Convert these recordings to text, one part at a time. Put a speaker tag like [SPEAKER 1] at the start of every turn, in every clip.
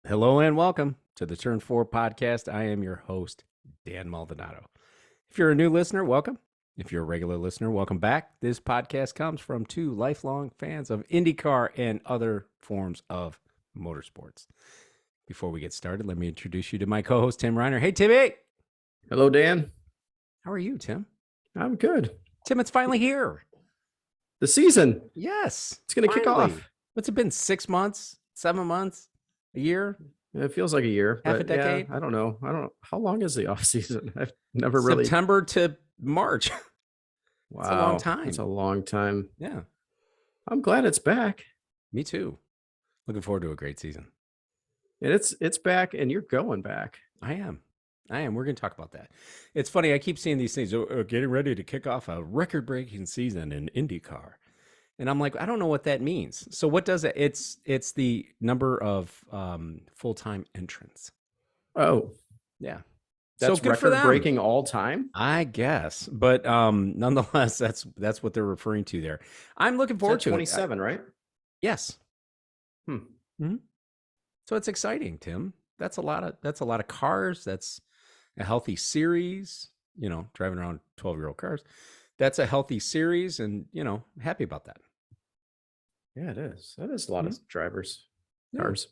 [SPEAKER 1] Hello and welcome to the Turn 4 podcast. I am your host, Dan Maldonado. If you're a new listener, welcome. If you're a regular listener, welcome back. This podcast comes from two lifelong fans of IndyCar and other forms of motorsports. Before we get started, let me introduce you to my co-host, Tim Reiner. Hey, Timmy.
[SPEAKER 2] Hello, Dan.
[SPEAKER 1] How are you, Tim?
[SPEAKER 2] I'm good.
[SPEAKER 1] Tim, it's finally here.
[SPEAKER 2] The season.
[SPEAKER 1] Yes.
[SPEAKER 2] It's going to kick off.
[SPEAKER 1] What's it been, 6 months, 7 months, a year?
[SPEAKER 2] It feels like a year.
[SPEAKER 1] Half a decade?
[SPEAKER 2] Yeah, I don't know. How long is the off season? I've never really.
[SPEAKER 1] September to March.
[SPEAKER 2] Wow.
[SPEAKER 1] It's a long time.
[SPEAKER 2] It's a long time.
[SPEAKER 1] Yeah.
[SPEAKER 2] I'm glad it's back.
[SPEAKER 1] Me too. Looking forward to a great season.
[SPEAKER 2] And it's back, and you're going back.
[SPEAKER 1] I am. We're going to talk about that. It's funny. I keep seeing these things. Getting ready to kick off a record-breaking season in IndyCar. And I'm like, I don't know what that means. So what does it? It's the number of full-time entrants.
[SPEAKER 2] Oh.
[SPEAKER 1] Yeah.
[SPEAKER 2] That's
[SPEAKER 1] so
[SPEAKER 2] record-breaking all time?
[SPEAKER 1] I guess. But nonetheless, that's what they're referring to there. I'm looking forward to
[SPEAKER 2] 27, right?
[SPEAKER 1] Yes. Mm-hmm. So it's exciting, Tim. That's a lot of cars. That's a healthy series, driving around 12-year-old cars. That's a healthy series, and happy about that.
[SPEAKER 2] Yeah, it is. That is a lot of drivers, cars,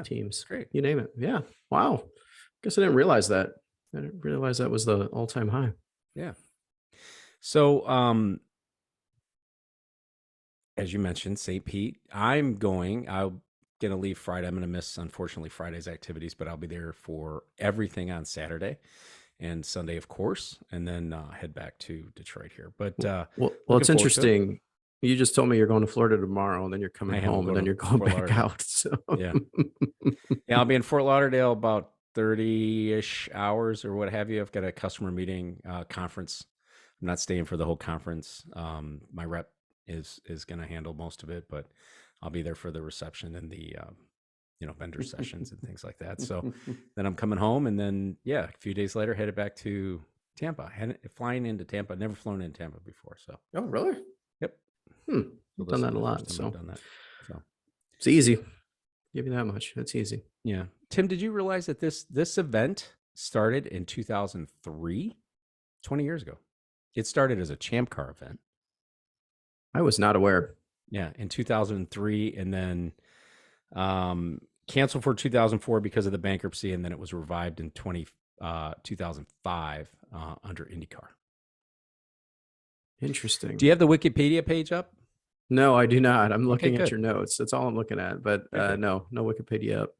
[SPEAKER 2] teams.
[SPEAKER 1] Great.
[SPEAKER 2] You name it. Yeah. Wow. Guess I didn't realize that. I didn't realize that was the all-time high.
[SPEAKER 1] Yeah. So, as you mentioned, St. Pete, I'm going to leave Friday. I'm going to miss, unfortunately, Friday's activities, but I'll be there for everything on Saturday and Sunday, of course, and then head back to Detroit here. But
[SPEAKER 2] well, it's interesting. You just told me you're going to Florida tomorrow, and then you're coming home, and then you're going back out. So
[SPEAKER 1] yeah, I'll be in Fort Lauderdale about 30-ish hours or what have you. I've got a customer meeting conference. I'm not staying for the whole conference. My rep is going to handle most of it, but I'll be there for the reception and the vendor sessions and things like that. So then I'm coming home, and then a few days later headed back to Tampa. Flying into Tampa. Never flown in Tampa before. So
[SPEAKER 2] oh really?
[SPEAKER 1] Yep.
[SPEAKER 2] I've done that a lot. So
[SPEAKER 1] I've done that. So
[SPEAKER 2] it's easy. Give you that much. It's easy.
[SPEAKER 1] Yeah. Tim, did you realize that this event started in 2003, 20 years ago? It started as a Champ Car event.
[SPEAKER 2] I was not aware.
[SPEAKER 1] Yeah, in 2003, and then canceled for 2004 because of the bankruptcy, and then it was revived in 2005 under IndyCar.
[SPEAKER 2] Interesting.
[SPEAKER 1] Do you have the Wikipedia page up?
[SPEAKER 2] No, I do not. I'm looking at your notes. That's all I'm looking at. But no Wikipedia up.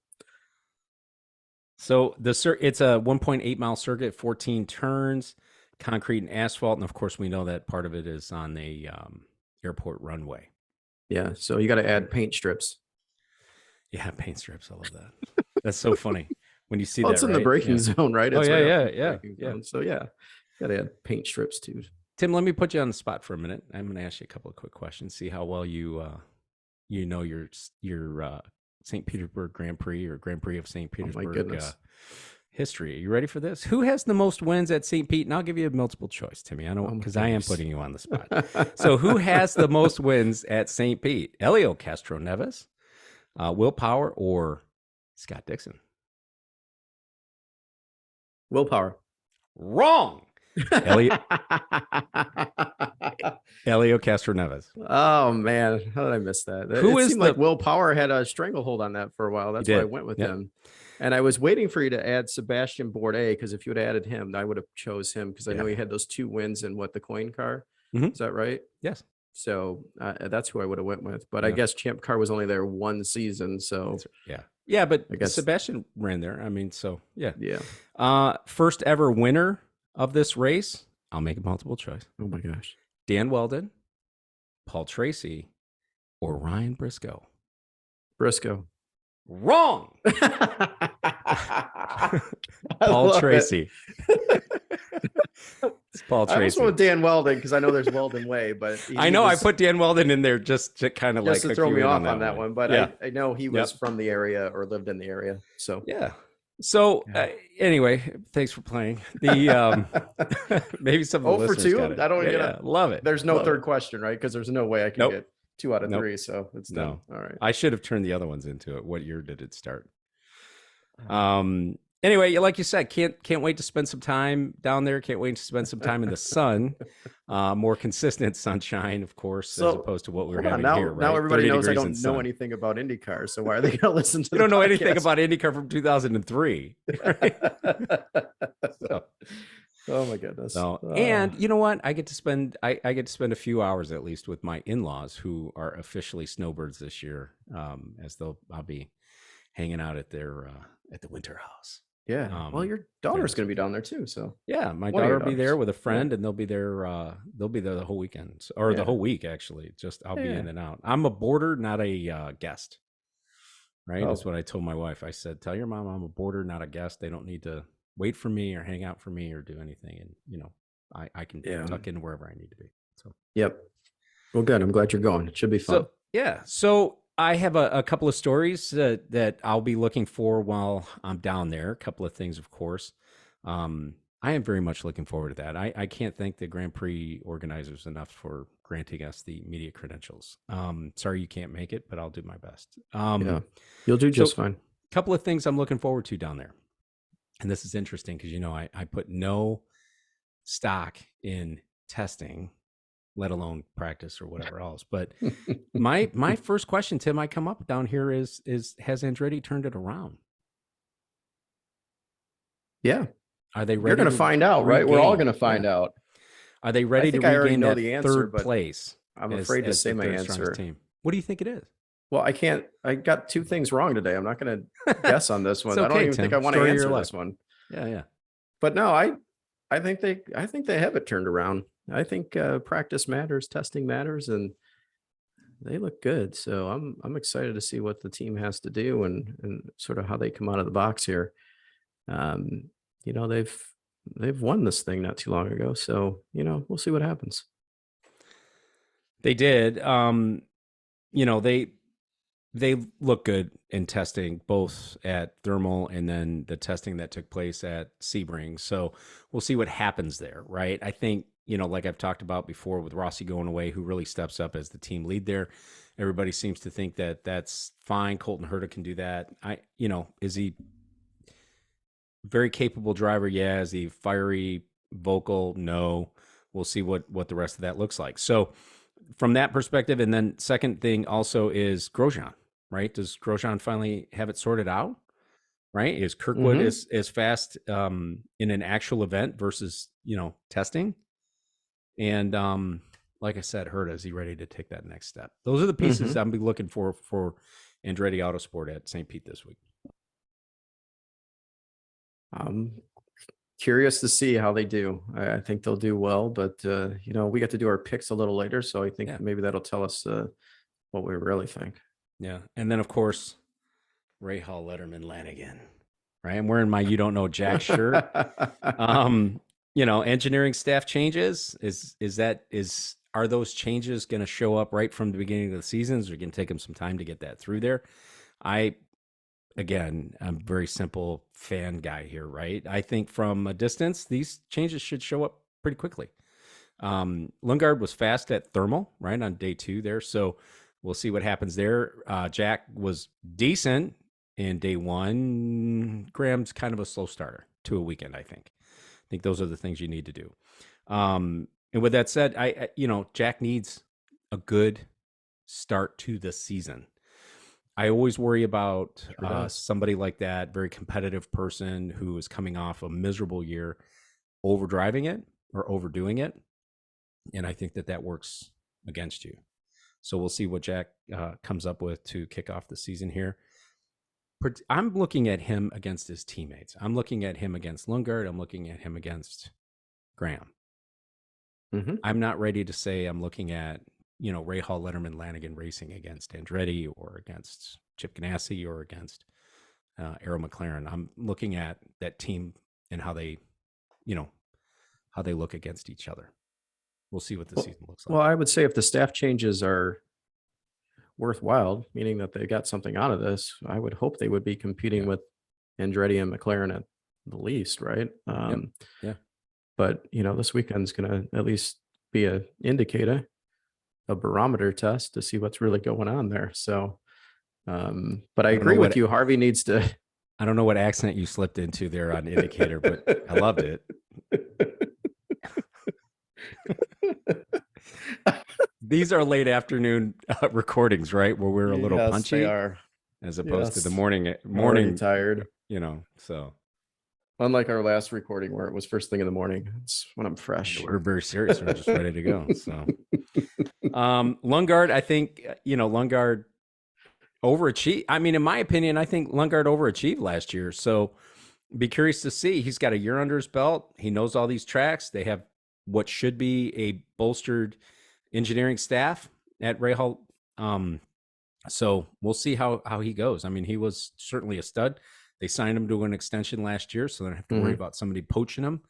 [SPEAKER 1] So it's a 1.8 mile circuit, 14 turns, concrete and asphalt, and of course we know that part of it is on the airport runway.
[SPEAKER 2] Yeah, so you got to add paint strips.
[SPEAKER 1] Yeah, paint strips. I love that. That's so funny when you see that.
[SPEAKER 2] It's in the braking zone, right?
[SPEAKER 1] It's
[SPEAKER 2] yeah. So got to add paint strips too.
[SPEAKER 1] Tim, let me put you on the spot for a minute. I'm going to ask you a couple of quick questions. See how well you know your St. Petersburg Grand Prix or Grand Prix of St. Petersburg history. Are you ready for this? Who has the most wins at St. Pete? And I'll give you a multiple choice, Timmy. I know because I am putting you on the spot. So who has the most wins at St. Pete? Helio Castroneves, Will Power, or Scott Dixon?
[SPEAKER 2] Will Power.
[SPEAKER 1] Wrong. Helio Castroneves.
[SPEAKER 2] Oh man, how did I miss that? It seemed like Will Power had a stranglehold on that for a while. That's why I went with him. And I was waiting for you to add Sebastian Bourdais, because if you would have added him, I would have chose him because I know he had those 2 wins in the coin car. Is that right?
[SPEAKER 1] Yes.
[SPEAKER 2] So that's who I would have went with. But I guess Champ Car was only there 1 season. So
[SPEAKER 1] yeah, but I guess Sebastian ran there. I mean, so yeah.
[SPEAKER 2] Yeah.
[SPEAKER 1] First ever winner of this race. I'll make a multiple choice.
[SPEAKER 2] Oh my gosh.
[SPEAKER 1] Dan Weldon, Paul Tracy, or Ryan Briscoe?
[SPEAKER 2] Briscoe.
[SPEAKER 1] Wrong. Paul Tracy. It's Paul Tracy.
[SPEAKER 2] I was with Dan Weldon because I know there's Weldon Way, but
[SPEAKER 1] I put Dan Weldon in there just to kind of
[SPEAKER 2] to throw me off on that one. But I know he was from the area or lived in the area. So
[SPEAKER 1] yeah. So anyway, thanks for playing. The maybe some of the listeners got it.
[SPEAKER 2] I don't
[SPEAKER 1] love it.
[SPEAKER 2] There's no third question, right? Because there's no way I can get 2 out of 3. So it's done. All right.
[SPEAKER 1] I should have turned the other ones into it. What year did it start? Anyway, like you said, can't wait to spend some time down there. Can't wait to spend some time in the sun, more consistent sunshine, of course, as
[SPEAKER 2] So
[SPEAKER 1] opposed to what we're
[SPEAKER 2] hold on.
[SPEAKER 1] having here,
[SPEAKER 2] Now
[SPEAKER 1] right?
[SPEAKER 2] everybody
[SPEAKER 1] 30
[SPEAKER 2] knows I
[SPEAKER 1] degrees in
[SPEAKER 2] don't know
[SPEAKER 1] sun.
[SPEAKER 2] anything about IndyCar. So why are they going to listen to
[SPEAKER 1] You
[SPEAKER 2] the
[SPEAKER 1] don't know anything
[SPEAKER 2] podcast?
[SPEAKER 1] about IndyCar from 2003, right? So,
[SPEAKER 2] oh my goodness.
[SPEAKER 1] so, and you know what? I get to spend a few hours at least with my in-laws, who are officially snowbirds this year, I'll be hanging out at the winter house.
[SPEAKER 2] Yeah. Well, your daughter's going to be down there too. So
[SPEAKER 1] yeah, my
[SPEAKER 2] one of
[SPEAKER 1] daughter
[SPEAKER 2] your
[SPEAKER 1] will be there
[SPEAKER 2] daughters.
[SPEAKER 1] with a
[SPEAKER 2] Yeah.
[SPEAKER 1] friend, and they'll be there. They'll be there the whole weekend, or the
[SPEAKER 2] Yeah.
[SPEAKER 1] whole week actually. Just I'll be
[SPEAKER 2] Yeah.
[SPEAKER 1] in and out. I'm a boarder, not a guest. Right? That's
[SPEAKER 2] Oh,
[SPEAKER 1] what I told my wife. I said, "Tell your mom I'm a boarder, not a guest. They don't need to wait for me or hang out for me or do anything, and I can
[SPEAKER 2] yeah.
[SPEAKER 1] tuck in wherever I need to be." So
[SPEAKER 2] Yep. Well, good. I'm glad you're going. It should be fun.
[SPEAKER 1] yeah. So I have a couple of stories that I'll be looking for while I'm down there. A couple of things, of course. I am very much looking forward to that. I can't thank the Grand Prix organizers enough for granting us the media credentials. Sorry you can't make it, but I'll do my best.
[SPEAKER 2] Yeah. You'll do just fine.
[SPEAKER 1] A couple of things I'm looking forward to down there. And this is interesting because, I put no stock in testing, let alone practice or whatever else. But my first question, Tim, I come up down here is has Andretti turned it around?
[SPEAKER 2] Yeah.
[SPEAKER 1] Are they ready?
[SPEAKER 2] You're going to find out, right? We're all going to find out.
[SPEAKER 1] Are they ready to
[SPEAKER 2] I already
[SPEAKER 1] regain
[SPEAKER 2] know
[SPEAKER 1] that
[SPEAKER 2] the answer,
[SPEAKER 1] third
[SPEAKER 2] but
[SPEAKER 1] place?
[SPEAKER 2] I'm afraid to say my answer.
[SPEAKER 1] Team. What do you think it is?
[SPEAKER 2] Well, I can't. I got two things wrong today. I'm not going to guess on this one.
[SPEAKER 1] Okay,
[SPEAKER 2] I don't even
[SPEAKER 1] Tim.
[SPEAKER 2] think I want to answer this one.
[SPEAKER 1] Yeah.
[SPEAKER 2] But no, I think they have it turned around. I think practice matters, testing matters, and they look good. So I'm excited to see what the team has to do and sort of how they come out of the box here. They've won this thing not too long ago, so we'll see what happens.
[SPEAKER 1] They did. They look good in testing, both at thermal and then the testing that took place at Sebring. So we'll see what happens there, right? I think, like I've talked about before with Rossi going away, who really steps up as the team lead there. Everybody seems to think that that's fine. Colton Herta can do that. Is he very capable driver? Yeah. Is he fiery, vocal? No. We'll see what the rest of that looks like. So from that perspective, and then second thing also is Grosjean. Right? Does Grosjean finally have it sorted out? Right? Is Kirkwood as fast in an actual event versus testing? And like I said, Herta, is he ready to take that next step? Those are the pieces I'm be looking for Andretti Autosport at St. Pete this week.
[SPEAKER 2] I'm curious to see how they do. I think they'll do well, but we got to do our picks a little later, so I think maybe that'll tell us what we really think.
[SPEAKER 1] Yeah. And then, of course, Ray Hall, Letterman, Lanigan, right? I'm wearing my You Don't Know Jack shirt. Engineering staff changes. Are those changes going to show up right from the beginning of the seasons, or going to take them some time to get that through there? I'm a very simple fan guy here, right? I think from a distance, these changes should show up pretty quickly. Lundgaard was fast at thermal, right, on day 2 there. So we'll see what happens there. Jack was decent in day 1. Graham's kind of a slow starter to a weekend, I think. I think those are the things you need to do. And with that said, Jack needs a good start to the season. I always worry about somebody like that, very competitive person who is coming off a miserable year, overdriving it or overdoing it. And I think that works against you. So we'll see what Jack comes up with to kick off the season here. I'm looking at him against his teammates. I'm looking at him against Lundgaard. I'm looking at him against Graham. I'm not ready to say I'm looking at, Ray Hall, Letterman, Lanigan racing against Andretti or against Chip Ganassi or against Arrow McLaren. I'm looking at that team and how they look against each other. We'll see what the season looks like.
[SPEAKER 2] Well, I would say if the staff changes are worthwhile, meaning that they got something out of this, I would hope they would be competing with Andretti and McLaren at the least, right?
[SPEAKER 1] Yeah.
[SPEAKER 2] But this weekend's going to at least be an indicator, a barometer test to see what's really going on there. So, but I agree with you. Harvey needs to
[SPEAKER 1] I don't know what accent you slipped into there on indicator, but I loved it. These are late afternoon recordings, right? Where we're a little
[SPEAKER 2] Yes, they
[SPEAKER 1] punchy
[SPEAKER 2] are.
[SPEAKER 1] as opposed to the
[SPEAKER 2] Yes. Already
[SPEAKER 1] morning,
[SPEAKER 2] tired.
[SPEAKER 1] so.
[SPEAKER 2] Unlike our last recording where it was first thing in the morning. It's when I'm fresh.
[SPEAKER 1] We're very serious. We're just ready to go. So, Lundgaard, I think, Lundgaard overachieved. I mean, in my opinion, I think Lundgaard overachieved last year. So, be curious to see. He's got a year under his belt. He knows all these tracks. They have what should be a bolstered engineering staff at Rahal. So we'll see how he goes. I mean, he was certainly a stud. They signed him to an extension last year, so they don't have to worry about somebody poaching him.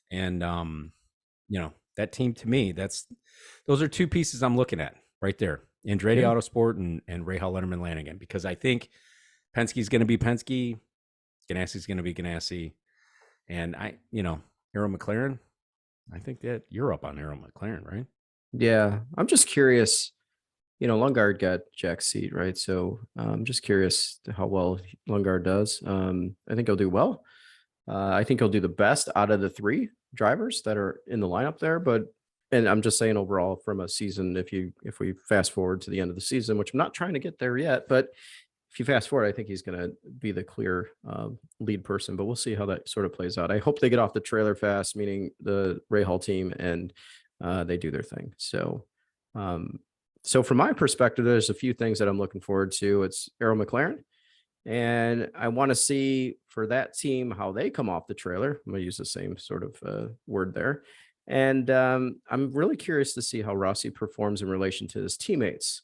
[SPEAKER 1] And that team, to me, those are two pieces I'm looking at right there: Andretti Autosport and Rahal Letterman Lanigan, because I think Penske's going to be Penske, Ganassi's going to be Ganassi, and Arrow McLaren. I think that you're up on Arrow McLaren, right?
[SPEAKER 2] Yeah, I'm just curious. Lundgaard got Jack's seat, right? So I'm just curious how well Lundgaard does. I think he'll do well. I think he'll do the best out of the three drivers that are in the lineup there. And I'm just saying overall from a season, if we fast forward to the end of the season, which I'm not trying to get there yet, but if you fast forward, I think he's going to be the clear lead person. But we'll see how that sort of plays out. I hope they get off the trailer fast, meaning the Rahal team, and they do their thing. So from my perspective, there's a few things that I'm looking forward to. It's Arrow McLaren, and I want to see for that team how they come off the trailer. I'm going to use the same sort of word there. And I'm really curious to see how Rossi performs in relation to his teammates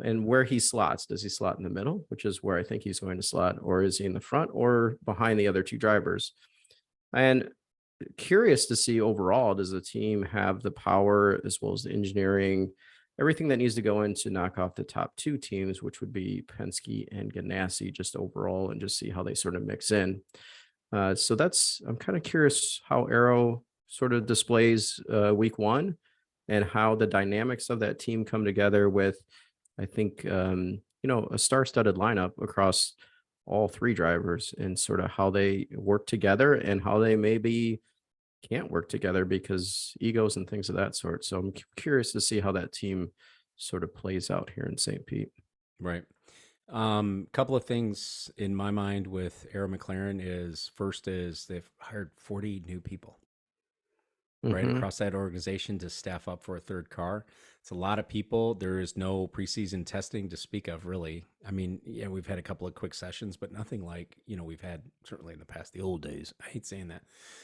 [SPEAKER 2] and where he slots. Does he slot in the middle, which is where I think he's going to slot, or is he in the front or behind the other two drivers? And curious to see overall, does the team have the power as well as the engineering, everything that needs to go in to knock off the top two teams, which would be Penske and Ganassi, just overall, and just see how they sort of mix in. So I'm kind of curious how Arrow sort of displays week one and how the dynamics of that team come together with, I think, a star-studded lineup across all three drivers, and sort of how they work together and how they maybe can't work together because egos and things of that sort. So I'm curious to see how that team sort of plays out here in St. Pete.
[SPEAKER 1] Right. Couple of things in my mind with Arrow McLaren first is they've hired 40 new people right across that organization to staff up for a third car. It's a lot of people. There is no preseason testing to speak of, really. I mean, yeah, we've had a couple of quick sessions, but nothing like, we've had certainly in the past, the old days. I hate saying that,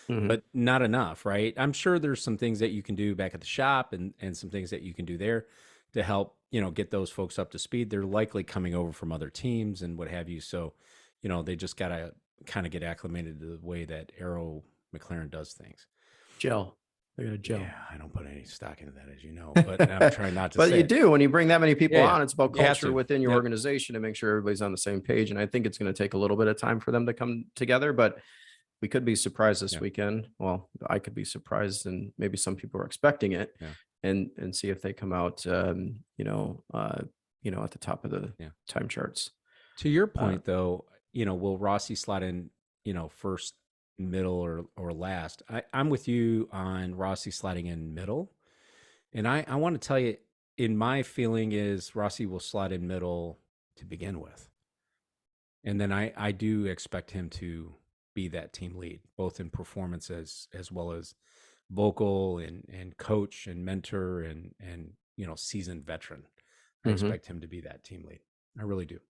[SPEAKER 1] but not enough, right? I'm sure there's some things that you can do back at the shop and some things that you can do there to help, get those folks up to speed. They're likely coming over from other teams and what have you. So, they just got to kind of get acclimated to the way that Arrow McLaren does things.
[SPEAKER 2] Gel. They got a gel.
[SPEAKER 1] Yeah, I don't put any stock into that, as you know, but I'm trying not to
[SPEAKER 2] but
[SPEAKER 1] say
[SPEAKER 2] you
[SPEAKER 1] it.
[SPEAKER 2] do when you bring that many people on. It's about
[SPEAKER 1] You have
[SPEAKER 2] culture
[SPEAKER 1] to.
[SPEAKER 2] within your organization to make sure everybody's on the same page. And I think it's going to take a little bit of time for them to come together, but we could be surprised this weekend. Well, I could be surprised, and maybe some people are expecting it, and see if they come out, at the top of the time charts.
[SPEAKER 1] To your point, though, will Rossi slot in, first, middle, or last? I'm with you on Rossi sliding in middle. And I want to tell you, in my feeling is Rossi will slot in middle to begin with. And then I do expect him to be that team lead, both in performance as well as vocal and coach and mentor and seasoned veteran. I expect him to be that team lead. I really do.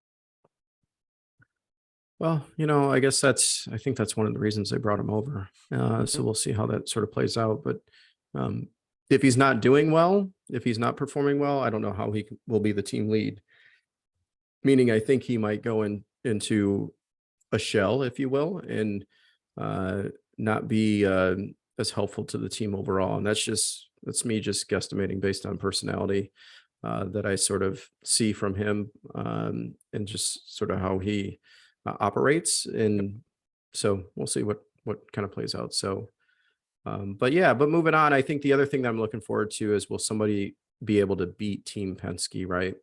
[SPEAKER 2] Well, I think that's one of the reasons they brought him over. So we'll see how that sort of plays out. But if he's not doing well, if he's not performing well, I don't know how he will be the team lead. Meaning, I think he might go into a shell, if you will, and not be as helpful to the team overall. And that's me just guesstimating based on personality that I sort of see from him, and just sort of how he operates. And so we'll see what kind of plays out. So, but moving on, I think the other thing that I'm looking forward to is, will somebody be able to beat Team Penske, right?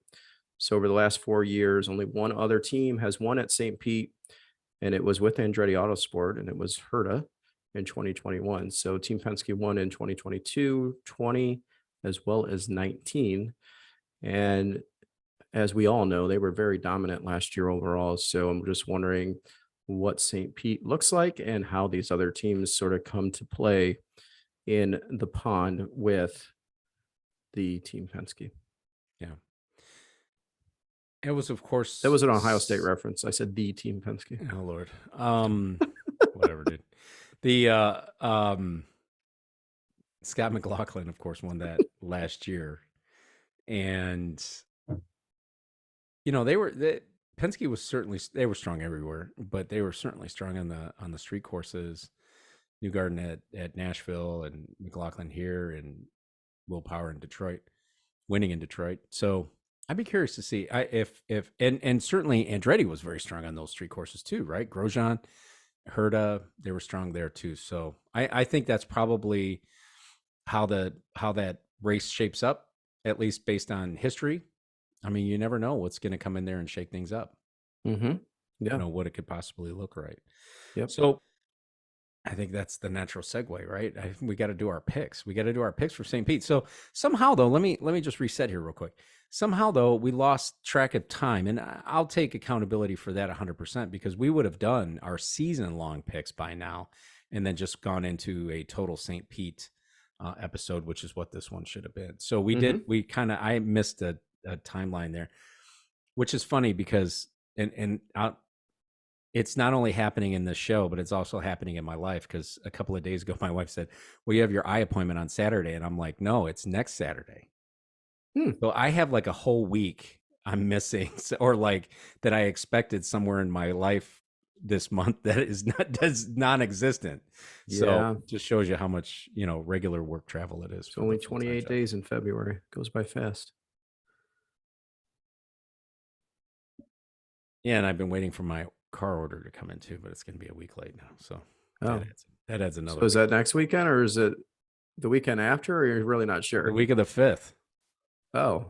[SPEAKER 2] So over the last 4 years, only one other team has won at St. Pete, and it was with Andretti Autosport, and it was Herta in 2021. So Team Penske won in 2022, 20, as well as 19. And as we all know, they were very dominant last year overall. So I'm just wondering what St. Pete looks like and how these other teams sort of come to play in the pond with the Team Penske.
[SPEAKER 1] Yeah. It was, of course,
[SPEAKER 2] that was an Ohio State reference. I said the Team Penske.
[SPEAKER 1] Oh Lord. Whatever, dude. The Scott McLaughlin, of course, won that last year. And Penske was certainly, they were strong everywhere, but they were certainly strong on the street courses. Newgarden at Nashville, and McLaughlin here, and Will Power in Detroit, winning in Detroit. So I'd be curious to see if and certainly Andretti was very strong on those street courses too, right? Grosjean, Herta, they were strong there too. So I think that's probably how that race shapes up, at least based on history. I mean, you never know what's going to come in there and shake things up.
[SPEAKER 2] Mm-hmm. Yeah.
[SPEAKER 1] What it could possibly look right.
[SPEAKER 2] Yep.
[SPEAKER 1] So I think that's the natural segue, right? We got to do our picks. We got to do our picks for St. Pete. So somehow, though, let me just reset here real quick. Somehow, though, we lost track of time, and I'll take accountability for that 100%, because we would have done our season-long picks by now, and then just gone into a total St. Pete episode, which is what this one should have been. So we did. We I missed a timeline there, which is funny because it's not only happening in this show, but it's also happening in my life, because a couple of days ago, my wife said, well, you have your eye appointment on Saturday. And I'm like, no, it's next Saturday. So I have like a whole week I'm missing, or like that I expected somewhere in my life this month that is non-existent. Yeah. So just shows you how much, regular work travel it is.
[SPEAKER 2] It's only 28 days in February. It goes by fast.
[SPEAKER 1] Yeah. And I've been waiting for my car order to come in too, but it's going to be a week late now. So that adds another.
[SPEAKER 2] So is that next weekend, or is it the weekend after, or you're really not sure?
[SPEAKER 1] The week of the 5th.
[SPEAKER 2] Oh,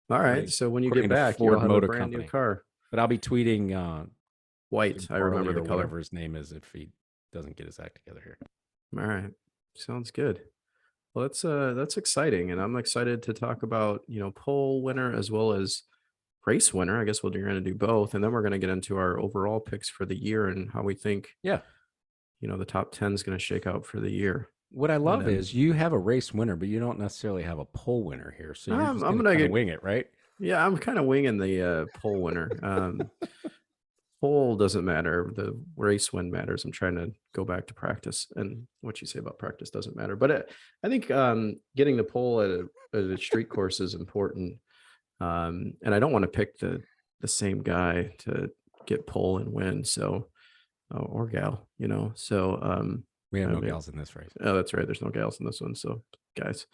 [SPEAKER 2] all right. So when you get back, you'll have a brand new car.
[SPEAKER 1] But I'll be tweeting
[SPEAKER 2] White. I remember the color.
[SPEAKER 1] Whatever his name is, if he doesn't get his act together here.
[SPEAKER 2] All right. Sounds good. Well, that's exciting, and I'm excited to talk about pole winner as well as race winner. I guess you're going to do both, and then we're going to get into our overall picks for the year and how we think the top 10 is going to shake out for the year.
[SPEAKER 1] What I love is you have a race winner, but you don't necessarily have a pole winner here. So I'm going to wing it, right?
[SPEAKER 2] Yeah, I'm kind of winging the pole winner. Pole doesn't matter. The race win matters. I'm trying to go back to practice, and what you say about practice doesn't matter. But I think getting the pole at a street course is important. And I don't want to pick the same guy to get pole and win. So, or gal, so,
[SPEAKER 1] we have no gals in this race.
[SPEAKER 2] Oh, that's right. There's no gals in this one. So guys,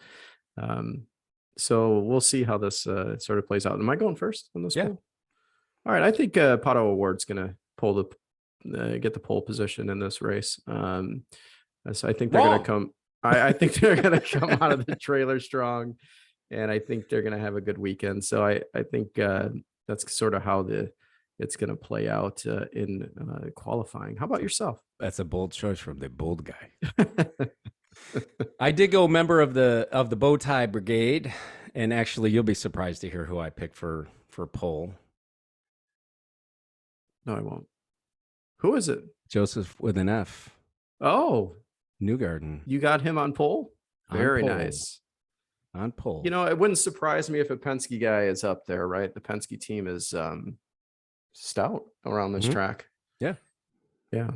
[SPEAKER 2] so we'll see how this sort of plays out. Am I going first on this poll? All right. I think Pato Award's going to get the pole position in this race. So I think they're going to come. I think they're going to come out of the trailer strong, and I think they're going to have a good weekend. So I think that's sort of how it's going to play out in qualifying. How about yourself?
[SPEAKER 1] That's a bold choice from the bold guy. I did go member of the bow tie brigade, and actually, you'll be surprised to hear who I picked for pole.
[SPEAKER 2] No, I won't. Who is it?
[SPEAKER 1] Joseph with an F.
[SPEAKER 2] Oh,
[SPEAKER 1] Newgarden.
[SPEAKER 2] You got him on pole? Very nice.
[SPEAKER 1] On pole.
[SPEAKER 2] It wouldn't surprise me if a Penske guy is up there, right? The Penske team is stout around this track.
[SPEAKER 1] Yeah.
[SPEAKER 2] Yeah.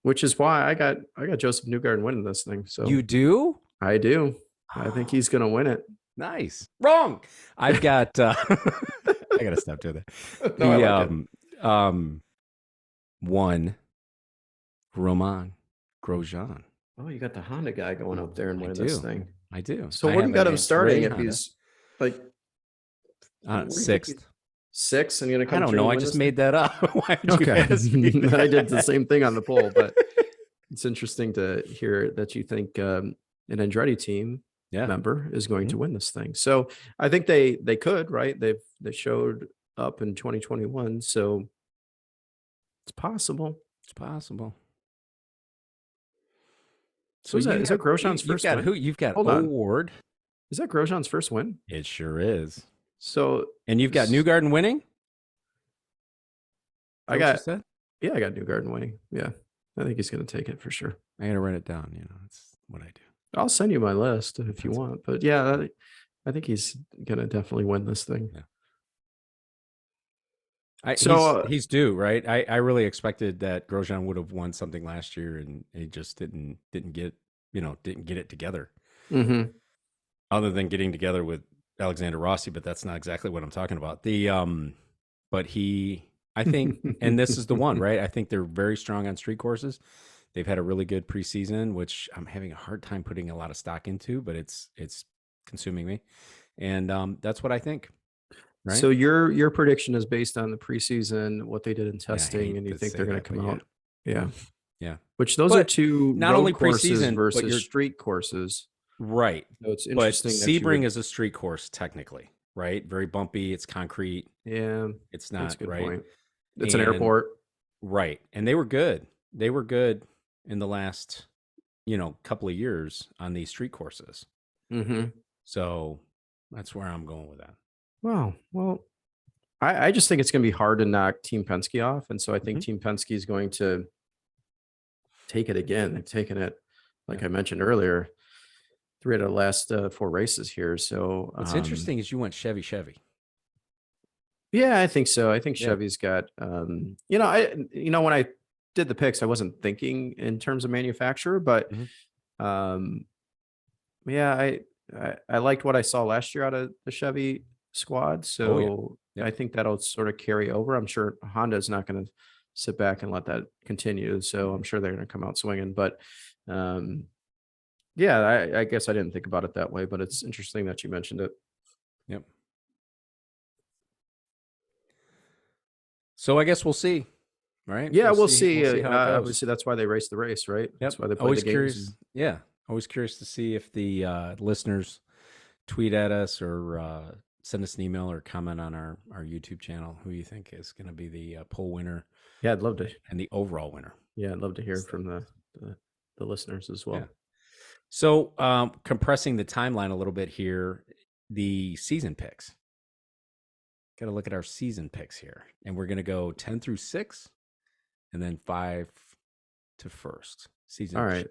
[SPEAKER 2] Which is why I got Joseph Newgarden winning this thing. So
[SPEAKER 1] you do?
[SPEAKER 2] I do. I think he's going to win it.
[SPEAKER 1] Nice. Wrong. I've got I got to stop doing that.
[SPEAKER 2] No,
[SPEAKER 1] one Romain Grosjean.
[SPEAKER 2] Oh, you got the Honda guy going up there and winning this thing.
[SPEAKER 1] I do.
[SPEAKER 2] So what do you got him starting if he's like
[SPEAKER 1] sixth?
[SPEAKER 2] Six, and you're gonna come.
[SPEAKER 1] I don't know. I just made that up. Why would you ask me that?
[SPEAKER 2] I did the same thing on the poll, but it's interesting to hear that you think an Andretti team member is going to win this thing. So I think they could, right? They showed up in 2021, so it's possible.
[SPEAKER 1] It's possible. So
[SPEAKER 2] So is that Grosjean's
[SPEAKER 1] you've
[SPEAKER 2] first
[SPEAKER 1] got
[SPEAKER 2] win?
[SPEAKER 1] who? You've got
[SPEAKER 2] Hold on.
[SPEAKER 1] O'Ward.
[SPEAKER 2] Is that Grosjean's first win?
[SPEAKER 1] It sure is.
[SPEAKER 2] So
[SPEAKER 1] And you've got Newgarden winning? Is
[SPEAKER 2] I
[SPEAKER 1] that what you
[SPEAKER 2] got,
[SPEAKER 1] said?
[SPEAKER 2] yeah, I got Newgarden winning. Yeah. I think he's going to take it for sure.
[SPEAKER 1] I got to write it down. You know, that's what I do.
[SPEAKER 2] I'll send you my list if you want. But yeah, I think he's going to definitely win this thing.
[SPEAKER 1] Yeah.
[SPEAKER 2] So
[SPEAKER 1] He's due, right? I really expected that Grosjean would have won something last year, and he just didn't get it together.
[SPEAKER 2] mm-hmm.
[SPEAKER 1] Other than getting together with Alexander Rossi, but that's not exactly what I'm talking about. But I think, and this is the one, right? I think they're very strong on street courses. They've had a really good preseason, which I'm having a hard time putting a lot of stock into, but it's consuming me, and that's what I think. Right?
[SPEAKER 2] So your prediction is based on the preseason, what they did in
[SPEAKER 1] Yeah, I
[SPEAKER 2] testing,
[SPEAKER 1] hate
[SPEAKER 2] and you
[SPEAKER 1] to
[SPEAKER 2] think
[SPEAKER 1] say
[SPEAKER 2] they're going to
[SPEAKER 1] that,
[SPEAKER 2] come
[SPEAKER 1] but yeah.
[SPEAKER 2] out? Yeah.
[SPEAKER 1] Yeah.
[SPEAKER 2] Which those are
[SPEAKER 1] But
[SPEAKER 2] two
[SPEAKER 1] not
[SPEAKER 2] road
[SPEAKER 1] only
[SPEAKER 2] courses
[SPEAKER 1] preseason, but
[SPEAKER 2] versus
[SPEAKER 1] you're
[SPEAKER 2] street courses.
[SPEAKER 1] right.
[SPEAKER 2] So it's
[SPEAKER 1] But
[SPEAKER 2] interesting that you
[SPEAKER 1] Sebring
[SPEAKER 2] would.
[SPEAKER 1] is a street course technically, right? Very bumpy. It's concrete.
[SPEAKER 2] Yeah,
[SPEAKER 1] It's
[SPEAKER 2] that's
[SPEAKER 1] not
[SPEAKER 2] a good
[SPEAKER 1] right.
[SPEAKER 2] point. It's an
[SPEAKER 1] And
[SPEAKER 2] airport.
[SPEAKER 1] right. And they were good. They were good in the last, couple of years on these street courses.
[SPEAKER 2] Mm-hmm.
[SPEAKER 1] So that's where I'm going with that.
[SPEAKER 2] Wow. Well, I just think it's going to be hard to knock Team Penske off. And so I think Team Penske is going to take it again. They've taken it, like I mentioned earlier, 3 out of the last 4 races here. So
[SPEAKER 1] What's interesting is you went Chevy.
[SPEAKER 2] yeah, I think so. I think
[SPEAKER 1] Yeah.
[SPEAKER 2] Chevy's got, when I did the picks, I wasn't thinking in terms of manufacturer, but yeah, I liked what I saw last year out of the Chevy squad.
[SPEAKER 1] Oh yeah.
[SPEAKER 2] So
[SPEAKER 1] Yep.
[SPEAKER 2] I think that'll sort of carry over. I'm sure Honda's not going to sit back and let that continue. So I'm sure they're going to come out swinging. But yeah, I guess I didn't think about it that way, but it's interesting that you mentioned it.
[SPEAKER 1] Yep. So I guess we'll see. Right.
[SPEAKER 2] Yeah, we'll
[SPEAKER 1] We'll
[SPEAKER 2] see.
[SPEAKER 1] see how it goes.
[SPEAKER 2] Obviously, that's why they race the race, right?
[SPEAKER 1] Yep.
[SPEAKER 2] That's why they play
[SPEAKER 1] Always
[SPEAKER 2] the games.
[SPEAKER 1] curious. Yeah. Always curious to see if the listeners tweet at us or send us an email or comment on our YouTube channel who you think is going to be the poll winner.
[SPEAKER 2] Yeah, I'd love to.
[SPEAKER 1] And the overall winner.
[SPEAKER 2] Yeah, I'd love to hear from the listeners as well.
[SPEAKER 1] Yeah. So compressing the timeline a little bit here, the season picks. Got to look at our season picks here. And we're going to go 10 through 6 and then 5 to first season.
[SPEAKER 2] All right.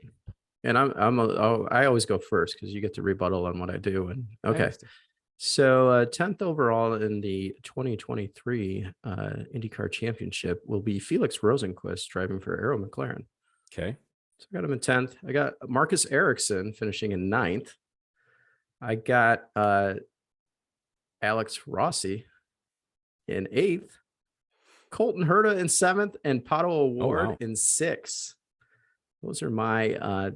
[SPEAKER 2] And I always go first because you get to rebuttal on what I do. And okay. So 10th overall in the 2023 IndyCar Championship will be Felix Rosenqvist driving for Arrow McLaren.
[SPEAKER 1] Okay.
[SPEAKER 2] So I got him in 10th. I got Marcus Ericsson finishing in 9th. I got Alex Rossi in 8th. Colton Herta in 7th and Pato O'Ward in 6th. Those are my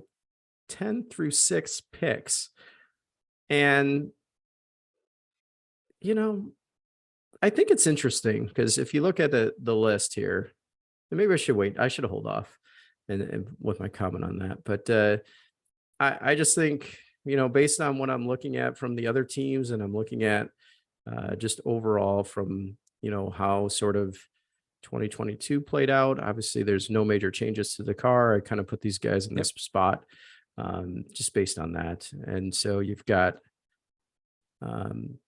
[SPEAKER 2] 10 through 6 picks. And, I think it's interesting because if you look at the list here, and maybe I should wait. I should hold off and with my comment on that. But I just think, based on what I'm looking at from the other teams and I'm looking at just overall from, how sort of 2022 played out. Obviously, there's no major changes to the car. I kind of put these guys in this spot just based on that. And so you've got, an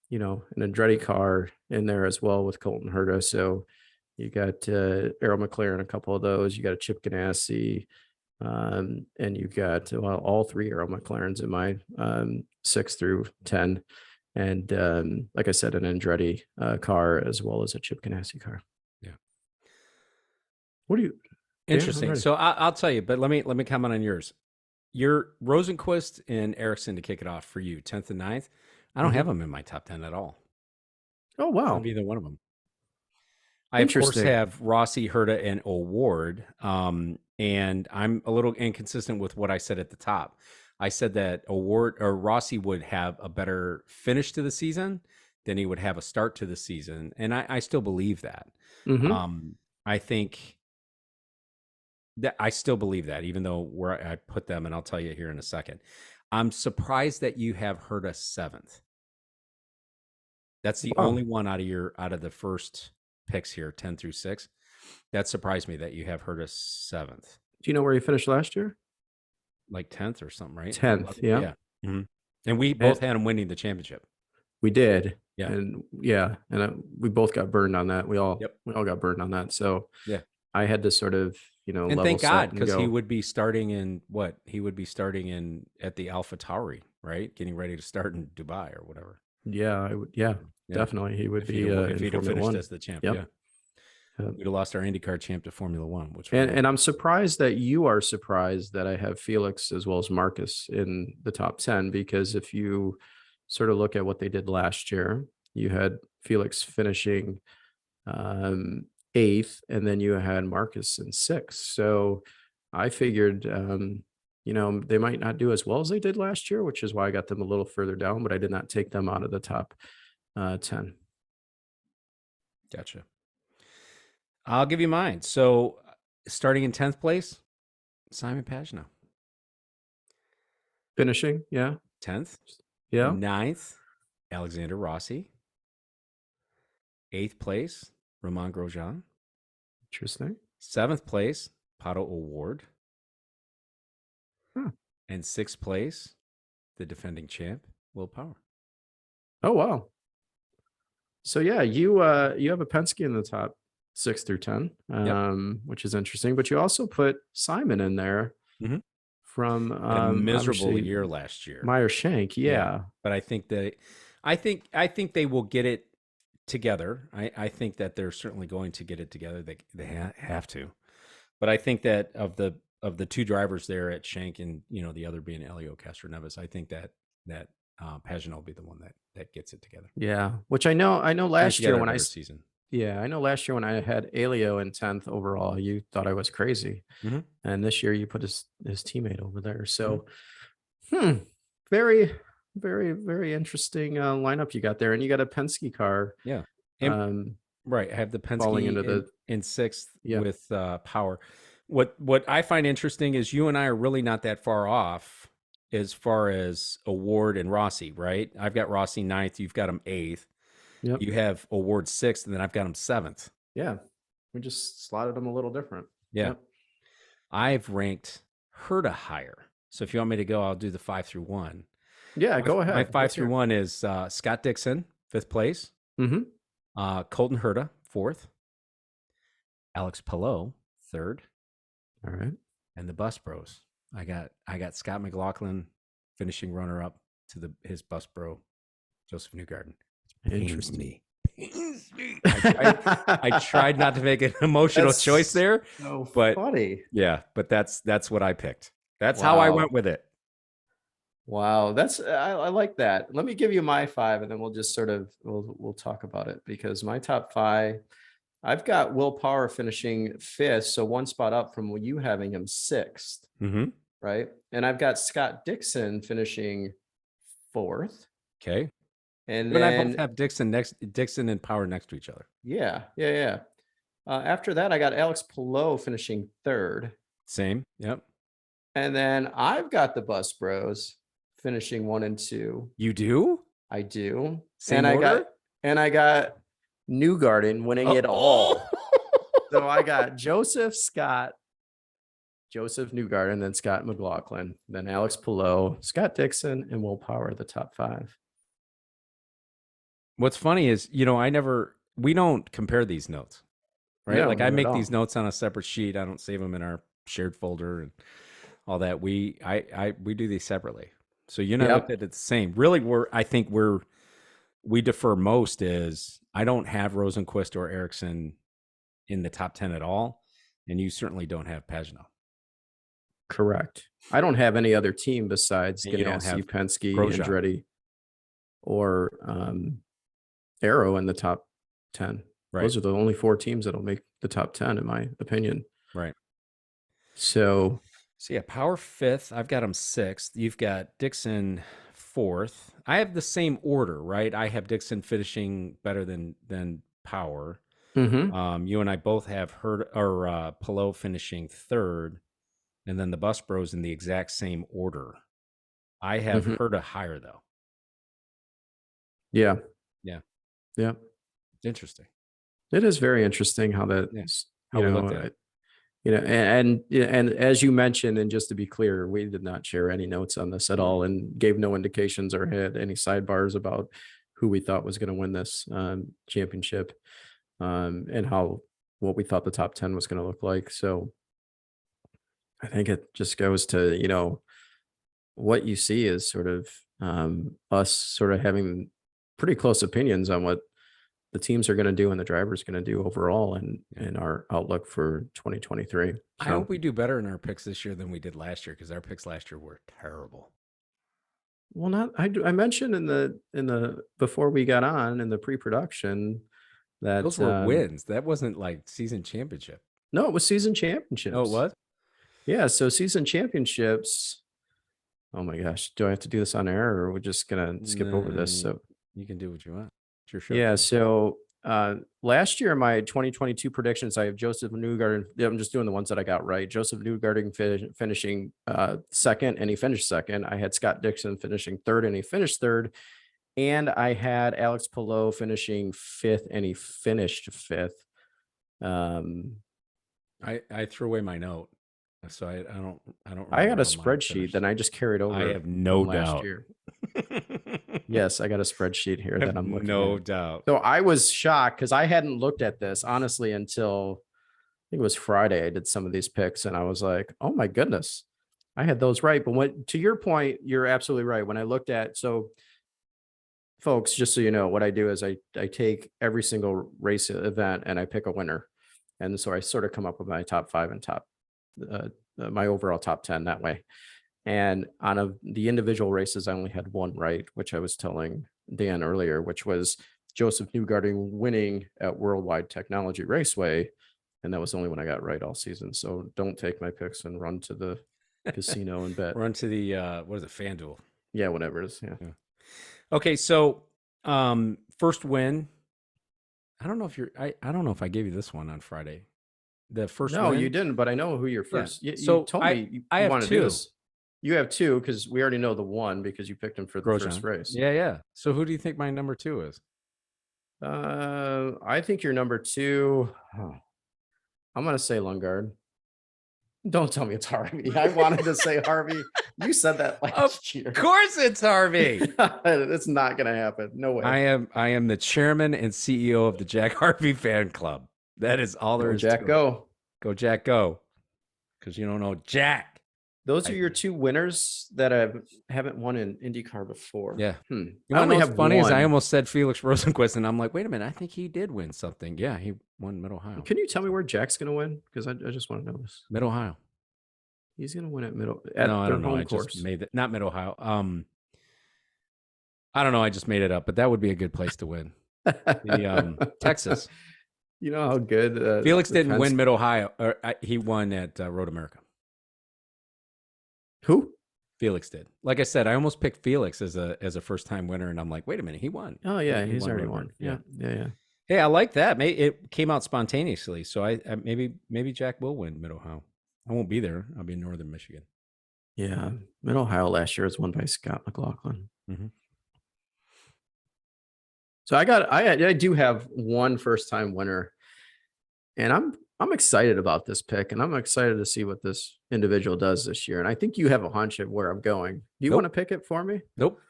[SPEAKER 2] Andretti car in there as well with Colton Herta. So you got Arrow McLaren, a couple of those. You got a Chip Ganassi, and you've got all 3 Arrow McLarens in my 6 through 10. And like I said, an Andretti car as well as a Chip Ganassi car.
[SPEAKER 1] Yeah.
[SPEAKER 2] What do you?
[SPEAKER 1] Interesting. So I'll tell you, but let me comment on yours. Your Rosenqvist and Ericsson to kick it off for you, 10th and 9th. I don't have them in my top 10 at all.
[SPEAKER 2] Oh, wow.
[SPEAKER 1] Either one of them. I, of course, have Rossi, Herta, and O'Ward. And I'm a little inconsistent with what I said at the top. I said that Rossi would have a better finish to the season than he would have a start to the season. And I still believe that. I think that I still believe that, even though where I put them, and I'll tell you here in a second. I'm surprised that you have Herta 7th. That's the only one out of the first picks here, 10 through 6. That surprised me that you have Herta 7th.
[SPEAKER 2] Do you know where he finished last year?
[SPEAKER 1] Like 10th or something, right?
[SPEAKER 2] 10th, yeah.
[SPEAKER 1] Yeah. Mm-hmm. And we both
[SPEAKER 2] And
[SPEAKER 1] had him winning the championship.
[SPEAKER 2] we did.
[SPEAKER 1] Yeah.
[SPEAKER 2] And yeah, and we both got burned on that. We all got burned on that. So
[SPEAKER 1] yeah,
[SPEAKER 2] I had to sort of,
[SPEAKER 1] and
[SPEAKER 2] level
[SPEAKER 1] thank
[SPEAKER 2] set
[SPEAKER 1] God,
[SPEAKER 2] and
[SPEAKER 1] because he
[SPEAKER 2] go.
[SPEAKER 1] would be starting in what? He would be starting in at the Alpha Tauri, right? Getting ready to start in Dubai or whatever.
[SPEAKER 2] Yeah, I would. Yeah, definitely. He would
[SPEAKER 1] if
[SPEAKER 2] be
[SPEAKER 1] if
[SPEAKER 2] in
[SPEAKER 1] he'd have
[SPEAKER 2] Formula
[SPEAKER 1] finished
[SPEAKER 2] One.
[SPEAKER 1] as the champ.
[SPEAKER 2] Yep.
[SPEAKER 1] Yeah. We'd have lost our IndyCar champ to Formula One, which
[SPEAKER 2] and I'm surprised that you are surprised that I have Felix as well as Marcus in the top 10, because if you sort of look at what they did last year, you had Felix finishing 8th, and then you had Marcus in 6th. So I figured, they might not do as well as they did last year, which is why I got them a little further down, but I did not take them out of the top 10.
[SPEAKER 1] Gotcha. I'll give you mine. So starting in 10th place, Simon Pagenaud.
[SPEAKER 2] Finishing, yeah.
[SPEAKER 1] 10th.
[SPEAKER 2] Yeah.
[SPEAKER 1] 9th, Alexander Rossi. 8th place, Romain Grosjean.
[SPEAKER 2] Interesting.
[SPEAKER 1] 7th place, Pato O'Ward.
[SPEAKER 2] Huh.
[SPEAKER 1] And 6th place, the defending champ, Will Power.
[SPEAKER 2] Oh, wow. So yeah, you have a Penske in the top 6 through 10, which is interesting. But you also put Simon in there from
[SPEAKER 1] had a miserable year last year.
[SPEAKER 2] Meyer Shank, yeah.
[SPEAKER 1] But I think they will get it together. I think that they're certainly going to get it together. They have to. But I think that of the two drivers there at Shank and the other being Elio Castroneves, I think that Pagenaud will be the one that gets it together.
[SPEAKER 2] Yeah, which I know last year when
[SPEAKER 1] season.
[SPEAKER 2] Yeah, I know last year when I had Elio in 10th overall, you thought I was crazy. And this year you put his teammate over there. So very, very, very interesting lineup you got there. And you got a Penske car.
[SPEAKER 1] Yeah. Right. I have the Penske
[SPEAKER 2] falling into
[SPEAKER 1] in 6th with Power. What I find interesting is you and I are really not that far off as far as O'Ward and Rossi, right? I've got Rossi 9th. You've got him 8th. Yep. You have O'Ward 6th, and then I've got him 7th.
[SPEAKER 2] Yeah. We just slotted them a little different.
[SPEAKER 1] Yeah. Yep. I've ranked Herta higher. So if you want me to go, I'll do the 5 through 1.
[SPEAKER 2] Yeah, go ahead.
[SPEAKER 1] My 5 through 1 is Scott Dixon, 5th place. Colton Herta, 4th. Alex Palou, 3rd.
[SPEAKER 2] All right.
[SPEAKER 1] And the Bus Bros. I got Scott McLaughlin finishing runner up to his Bus Bro, Joseph Newgarden. Pains me. I tried not to make an emotional choice there.
[SPEAKER 2] So
[SPEAKER 1] but
[SPEAKER 2] funny.
[SPEAKER 1] Yeah, but that's what I picked. That's how I went with it.
[SPEAKER 2] Wow, I like that. Let me give you my 5, and then we'll just sort of we'll talk about it, because my top 5, I've got Will Power finishing 5th, so one spot up from you having him 6th. Right, and I've got Scott Dixon finishing 4th.
[SPEAKER 1] Okay,
[SPEAKER 2] and
[SPEAKER 1] then I both have Dixon and Power next to each other.
[SPEAKER 2] Yeah. After that, I got Alex Palou finishing 3rd.
[SPEAKER 1] Same. Yep.
[SPEAKER 2] And then I've got the Bus Bros finishing 1 and 2.
[SPEAKER 1] You do?
[SPEAKER 2] I do.
[SPEAKER 1] Same order?
[SPEAKER 2] I got Newgarden winning it all. So I got Joseph Newgarden, then Scott McLaughlin, then Alex Palou, Scott Dixon, and Will Power, the top 5.
[SPEAKER 1] What's funny is, we don't compare these notes, right?
[SPEAKER 2] No,
[SPEAKER 1] like I make these notes on a separate sheet. I don't save them in our shared folder and all that. We do these separately. So you and I looked at it the same. Really, I think we defer most is I don't have Rosenquist or Ericsson in the top 10 at all. And you certainly don't have Pagenaud.
[SPEAKER 2] Correct. I don't have any other team besides Ganassi, Penske, Andretti, or Arrow in the top 10. Right. Those are the only 4 teams that'll make the top 10, in my opinion.
[SPEAKER 1] Right.
[SPEAKER 2] So
[SPEAKER 1] yeah, Power 5th. I've got him 6th. You've got Dixon 4th. I have the same order, right? I have Dixon finishing better than Power. You and I both have Palou finishing 3rd, and then the Bus Bros in the exact same order. I have Herta higher though.
[SPEAKER 2] Yeah.
[SPEAKER 1] Yeah.
[SPEAKER 2] Yeah.
[SPEAKER 1] Interesting.
[SPEAKER 2] It is very interesting how
[SPEAKER 1] Yeah,
[SPEAKER 2] you
[SPEAKER 1] how we looked
[SPEAKER 2] know,
[SPEAKER 1] at it.
[SPEAKER 2] and as you mentioned, and just to be clear, we did not share any notes on this at all, and gave no indications or had any sidebars about who we thought was going to win this championship, and how what we thought the top 10 was going to look like. So I think it just goes to, what you see is sort of us sort of having pretty close opinions on what the teams are going to do and the drivers going to do overall, and
[SPEAKER 1] Yeah.
[SPEAKER 2] our outlook for 2023.
[SPEAKER 1] I
[SPEAKER 2] So,
[SPEAKER 1] hope we do better in our picks this year than we did last year, because our picks last year were terrible.
[SPEAKER 2] well, not I mentioned in the before we got on in the pre-production
[SPEAKER 1] Those
[SPEAKER 2] that
[SPEAKER 1] were wins. That wasn't like season championship.
[SPEAKER 2] no, it was season
[SPEAKER 1] Oh, it
[SPEAKER 2] championships.
[SPEAKER 1] was?
[SPEAKER 2] Yeah, so season championships. Oh my gosh, do I have to do this on air, or are we just gonna skip over this?
[SPEAKER 1] No,
[SPEAKER 2] So
[SPEAKER 1] you can do what you want. It's your show,
[SPEAKER 2] yeah,
[SPEAKER 1] Tim.
[SPEAKER 2] so last year my 2022 predictions, I have Joseph Newgarden. Yeah, I'm just doing the ones that I got right. Joseph Newgarden finishing second, and he finished second. I had Scott Dixon finishing third, and he finished third. And I had Alex Palou finishing fifth, and he finished fifth. Um,
[SPEAKER 1] I threw away my note, so I don't
[SPEAKER 2] I
[SPEAKER 1] remember
[SPEAKER 2] got a
[SPEAKER 1] how mine
[SPEAKER 2] spreadsheet
[SPEAKER 1] finished.
[SPEAKER 2] that I just carried
[SPEAKER 1] I
[SPEAKER 2] over
[SPEAKER 1] have no
[SPEAKER 2] from last
[SPEAKER 1] doubt.
[SPEAKER 2] year. Yes, I got a spreadsheet here
[SPEAKER 1] I
[SPEAKER 2] that
[SPEAKER 1] have
[SPEAKER 2] I'm looking
[SPEAKER 1] no
[SPEAKER 2] at.
[SPEAKER 1] doubt.
[SPEAKER 2] So I was shocked because I hadn't looked at this honestly until I think it was Friday. I did some of these picks and I was like, oh my goodness, I had those right. But when, to your point, you're absolutely right. When I looked at, so folks, just so you know, what I do is I take every single race event and I pick a winner. And so I sort of come up with my top five and uh, my overall top 10 that way. And on the individual races, I only had one right, which I was telling Dan earlier, which was Joseph Newgarden winning at Worldwide Technology Raceway. And that was the only one I got right all season. So don't take my picks and run to the casino and bet.
[SPEAKER 1] Run to the what is it, FanDuel?
[SPEAKER 2] Yeah, whatever it is. Yeah.
[SPEAKER 1] Okay, so first win. I don't know if I don't know if I gave you this one on Friday. The first
[SPEAKER 2] No, you
[SPEAKER 1] win.
[SPEAKER 2] didn't, but I know who you're
[SPEAKER 1] Yeah.
[SPEAKER 2] first. You
[SPEAKER 1] So
[SPEAKER 2] told me
[SPEAKER 1] I
[SPEAKER 2] you
[SPEAKER 1] have
[SPEAKER 2] want to do
[SPEAKER 1] two.
[SPEAKER 2] this. You have two because we already know the one because you picked him for the first
[SPEAKER 1] Grosjean.
[SPEAKER 2] race.
[SPEAKER 1] Yeah, yeah. So who do you think my number two is?
[SPEAKER 2] I think your number two. I'm gonna say Lundgaard. Don't tell me it's Harvey. I wanted to say Harvey. You said that last year.
[SPEAKER 1] Of course it's Harvey.
[SPEAKER 2] It's not gonna happen. No way.
[SPEAKER 1] I am the chairman and CEO of the Jack Harvey fan club. That is all there is
[SPEAKER 2] Jack,
[SPEAKER 1] to it.
[SPEAKER 2] go.
[SPEAKER 1] Go Jack, go. Because you don't know Jack.
[SPEAKER 2] Those are your two winners that haven't won in IndyCar before.
[SPEAKER 1] Yeah.
[SPEAKER 2] You
[SPEAKER 1] I only have funny one. Is I almost said Felix Rosenquist, and I'm like, wait a minute, I think he did win something. Yeah, he won Mid Ohio.
[SPEAKER 2] Can you tell me where Jack's going to win? Because I just want to know this.
[SPEAKER 1] Mid Ohio.
[SPEAKER 2] He's going to win at
[SPEAKER 1] no, I don't know. I just made it. Not Mid Ohio. I don't know. I just made it up, but that would be a good place to win. Texas.
[SPEAKER 2] You know how good
[SPEAKER 1] Felix didn't win Mid Ohio, or he won at Road America.
[SPEAKER 2] Who?
[SPEAKER 1] Felix did. Like I said, I almost picked Felix as a first time winner, and I'm like, wait a minute, he won.
[SPEAKER 2] Oh yeah, he's already won. Yeah.
[SPEAKER 1] Hey, I like that. It came out spontaneously, so I maybe Jack will win Mid Ohio. I won't be there. I'll be in Northern Michigan.
[SPEAKER 2] Yeah, Mid Ohio last year was won by Scott McLaughlin.
[SPEAKER 1] Mm-hmm.
[SPEAKER 2] So I do have one first time winner, and I'm excited about this pick, and I'm excited to see what this individual does this year. And I think you have a hunch of where I'm going. Do you want to pick it for me?
[SPEAKER 1] Nope.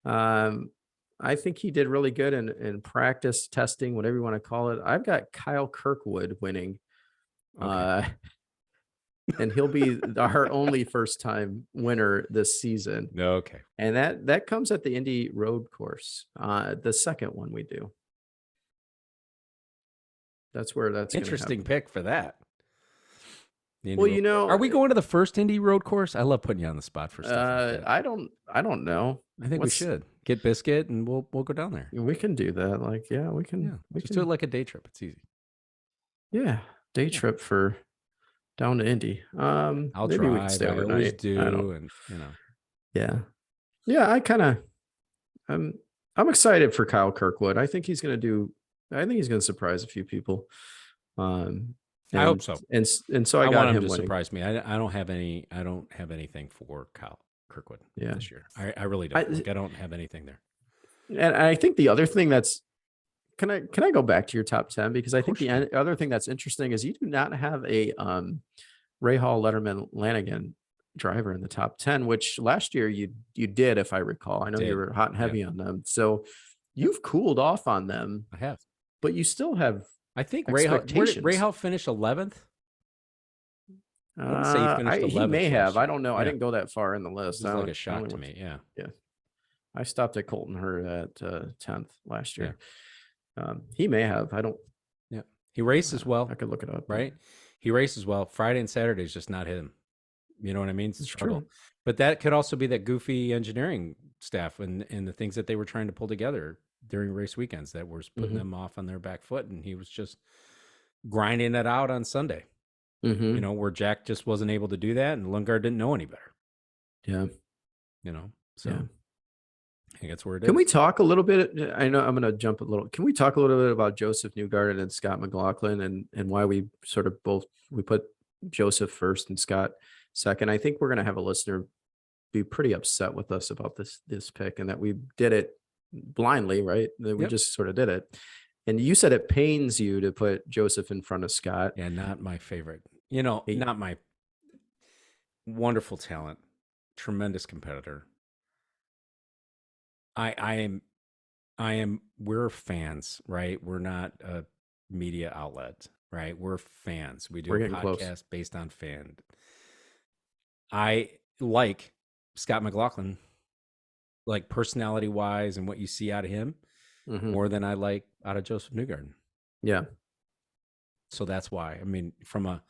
[SPEAKER 2] I think he did really good in practice testing, whatever you want to call it. I've got Kyle Kirkwood winning. Okay. And he'll be our only first time winner this season.
[SPEAKER 1] Okay.
[SPEAKER 2] And that comes at the Indy Road Course, the second one we do. That's where that's
[SPEAKER 1] interesting pick for that.
[SPEAKER 2] Well,
[SPEAKER 1] are we going to the first Indy Road Course? I love putting you on the spot for stuff. Like that.
[SPEAKER 2] I don't know.
[SPEAKER 1] I think we should get Biscuit and we'll go down there.
[SPEAKER 2] We can do that. Like, yeah, we can.
[SPEAKER 1] Yeah, we can do it like a day trip. It's easy.
[SPEAKER 2] Yeah, day trip for down to Indy.
[SPEAKER 1] I'll maybe drive. We can stay overnight. I always do, and
[SPEAKER 2] Yeah. I'm excited for Kyle Kirkwood. I think he's going to surprise a few people.
[SPEAKER 1] I hope so.
[SPEAKER 2] And so I
[SPEAKER 1] want him to
[SPEAKER 2] winning.
[SPEAKER 1] Surprise me. I don't have anything for Kyle Kirkwood this year. I really don't. I don't have anything there.
[SPEAKER 2] And I think the other thing that's can I go back to your top 10? Because I
[SPEAKER 1] Of
[SPEAKER 2] think
[SPEAKER 1] course
[SPEAKER 2] the
[SPEAKER 1] you can.
[SPEAKER 2] other thing that's interesting is you do not have a Ray Hall, Letterman, Lanigan driver in the top 10, which last year you did, if I recall. I know you
[SPEAKER 1] Did.
[SPEAKER 2] were hot and
[SPEAKER 1] Yeah.
[SPEAKER 2] heavy on them. So
[SPEAKER 1] Yep.
[SPEAKER 2] you've cooled off on them,
[SPEAKER 1] I have.
[SPEAKER 2] but you still have
[SPEAKER 1] I think where did
[SPEAKER 2] expectations.
[SPEAKER 1] Rahal finish 11th? I want to say he finished
[SPEAKER 2] He may
[SPEAKER 1] 11th
[SPEAKER 2] have.
[SPEAKER 1] last
[SPEAKER 2] I
[SPEAKER 1] year.
[SPEAKER 2] don't know. I
[SPEAKER 1] Yeah.
[SPEAKER 2] didn't go that far in the
[SPEAKER 1] It
[SPEAKER 2] list.
[SPEAKER 1] was like a
[SPEAKER 2] I
[SPEAKER 1] shock
[SPEAKER 2] only
[SPEAKER 1] to
[SPEAKER 2] went.
[SPEAKER 1] me. Yeah.
[SPEAKER 2] Yeah, I stopped at Colton Hurd at 10th last
[SPEAKER 1] Yeah.
[SPEAKER 2] year. He may have. I don't.
[SPEAKER 1] Yeah. He races
[SPEAKER 2] I
[SPEAKER 1] well,
[SPEAKER 2] could look it up, but
[SPEAKER 1] right? He races well. Friday and Saturday is just not him. You know what I mean? It's a
[SPEAKER 2] it's
[SPEAKER 1] struggle.
[SPEAKER 2] true.
[SPEAKER 1] But that could also be that goofy engineering staff and the things that they were trying to pull together during race weekends that was putting
[SPEAKER 2] Mm-hmm.
[SPEAKER 1] them off on their back foot. And he was just grinding it out on Sunday,
[SPEAKER 2] Mm-hmm.
[SPEAKER 1] where Jack just wasn't able to do that. And Lundgaard didn't know any better,
[SPEAKER 2] Yeah.
[SPEAKER 1] So
[SPEAKER 2] Yeah.
[SPEAKER 1] I think that's where it
[SPEAKER 2] Can we
[SPEAKER 1] is.
[SPEAKER 2] talk a little bit? I know I'm going to jump a little. Can we talk a little bit about Joseph Newgarden and Scott McLaughlin and why we sort of we put Joseph first and Scott second? I think we're going to have a listener be pretty upset with us about this pick and that we did it blindly, right? That we
[SPEAKER 1] Yep.
[SPEAKER 2] just sort of did it. And you said it pains you to put Joseph in front of Scott.
[SPEAKER 1] Yeah, not my favorite.
[SPEAKER 2] He,
[SPEAKER 1] Not my wonderful talent, tremendous competitor. I am we're fans, right? We're not a media outlet, right? We're fans. We do
[SPEAKER 2] we're
[SPEAKER 1] a
[SPEAKER 2] getting close.
[SPEAKER 1] podcast based on fan. I like Scott McLaughlin, like personality wise and what you see out of him
[SPEAKER 2] Mm-hmm.
[SPEAKER 1] more than I like out of Joseph Newgarden.
[SPEAKER 2] Yeah.
[SPEAKER 1] So that's why. I mean, from a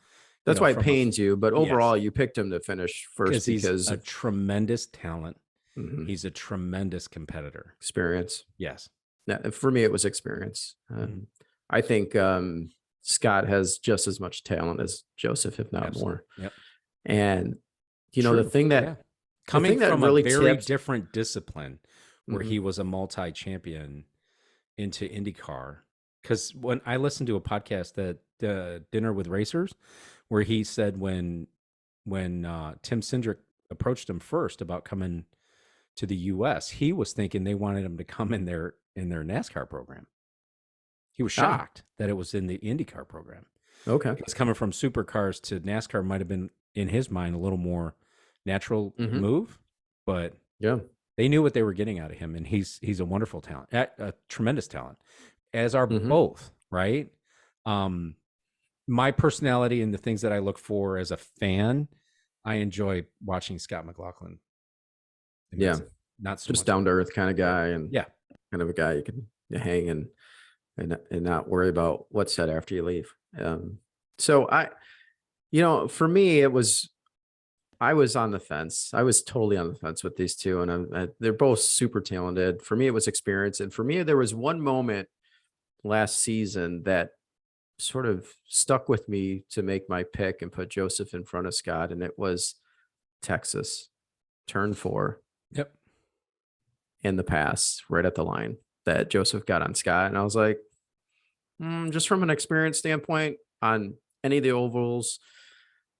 [SPEAKER 2] That's why it
[SPEAKER 1] from a
[SPEAKER 2] pains you, but
[SPEAKER 1] yes,
[SPEAKER 2] overall you picked him to finish first
[SPEAKER 1] because he's
[SPEAKER 2] because
[SPEAKER 1] a
[SPEAKER 2] of
[SPEAKER 1] tremendous talent.
[SPEAKER 2] mhm,
[SPEAKER 1] He's a tremendous competitor.
[SPEAKER 2] experience.
[SPEAKER 1] Yes.
[SPEAKER 2] Yeah, for me, it was experience.
[SPEAKER 1] Mhm.
[SPEAKER 2] I think Scott has just as much talent as Joseph, if not
[SPEAKER 1] Absolutely.
[SPEAKER 2] more.
[SPEAKER 1] Yep.
[SPEAKER 2] And
[SPEAKER 1] True. Yeah.
[SPEAKER 2] the
[SPEAKER 1] Coming
[SPEAKER 2] thing that
[SPEAKER 1] from a
[SPEAKER 2] really
[SPEAKER 1] very
[SPEAKER 2] tips.
[SPEAKER 1] different discipline where
[SPEAKER 2] Mhm.
[SPEAKER 1] he was a multi-champion into IndyCar. Because when I listened to a podcast that Dinner with Racers, where he said when Tim Cindric approached him first about coming to the U.S., he was thinking they wanted him to come in their NASCAR program. He was
[SPEAKER 2] Ah,
[SPEAKER 1] shocked that it was in the IndyCar program.
[SPEAKER 2] okay.
[SPEAKER 1] Because coming from supercars to NASCAR might have been in his mind a little more natural
[SPEAKER 2] Hmm.
[SPEAKER 1] move, but
[SPEAKER 2] Yeah.
[SPEAKER 1] they knew what they were getting out of him, and he's a wonderful talent, a tremendous talent, as are
[SPEAKER 2] Hmm.
[SPEAKER 1] both, right? Um, my personality and the things that I look for as a fan, I enjoy watching Scott McLaughlin, and
[SPEAKER 2] Yeah.
[SPEAKER 1] that's it. Not so
[SPEAKER 2] Just
[SPEAKER 1] much.
[SPEAKER 2] down to earth kind of
[SPEAKER 1] Right.
[SPEAKER 2] guy and
[SPEAKER 1] Yeah.
[SPEAKER 2] kind of a guy you can hang and not worry about what's said after you leave. So for me, I was on the fence. I was totally on the fence with these two, and they're both super talented. For me, it was experience, and for me, there was one moment last season that sort of stuck with me to make my pick and put Joseph in front of Scott, and it was Texas, turn 4
[SPEAKER 1] Yep.
[SPEAKER 2] in the pass, right at the line that Joseph got on Scott, and I was like, just from an experience standpoint on any of the ovals,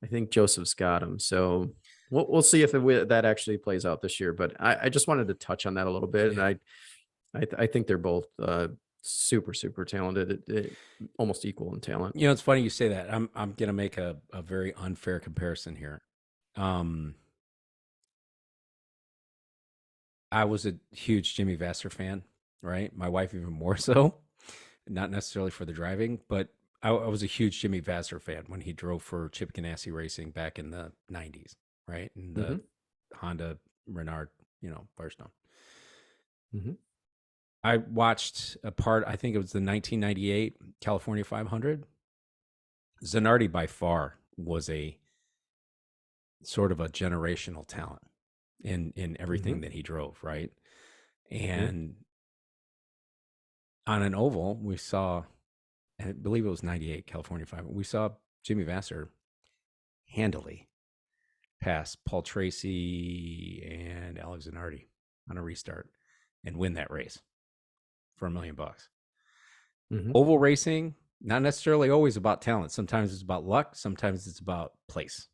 [SPEAKER 2] I think Joseph's got him. So we'll see if that actually plays out this year. But I just wanted to touch on that a little bit, and
[SPEAKER 1] Yeah.
[SPEAKER 2] I think they're both super super talented, almost equal in talent.
[SPEAKER 1] It's funny you say that. I'm gonna make a very unfair comparison here. Um, I was a huge Jimmy Vasser fan, right? My wife even more so. Not necessarily for the driving, but I was a huge Jimmy Vasser fan when he drove for Chip Ganassi Racing back in the '90s, right? In the
[SPEAKER 2] Hmm.
[SPEAKER 1] Honda Renard, Firestone.
[SPEAKER 2] Hmm.
[SPEAKER 1] I watched a part. I think it was the 1998 California 500. Zanardi by far was a sort of a generational talent in
[SPEAKER 2] Hmm.
[SPEAKER 1] everything that he drove, right?
[SPEAKER 2] Yeah.
[SPEAKER 1] And on an oval, we saw, I believe it was 98 California 5, we saw Jimmy Vasser handily pass Paul Tracy and Alex Zanardi on a restart and win that race for $1 million.
[SPEAKER 2] Hmm.
[SPEAKER 1] Oval racing, not necessarily always about talent. Sometimes it's about luck. Sometimes it's about place,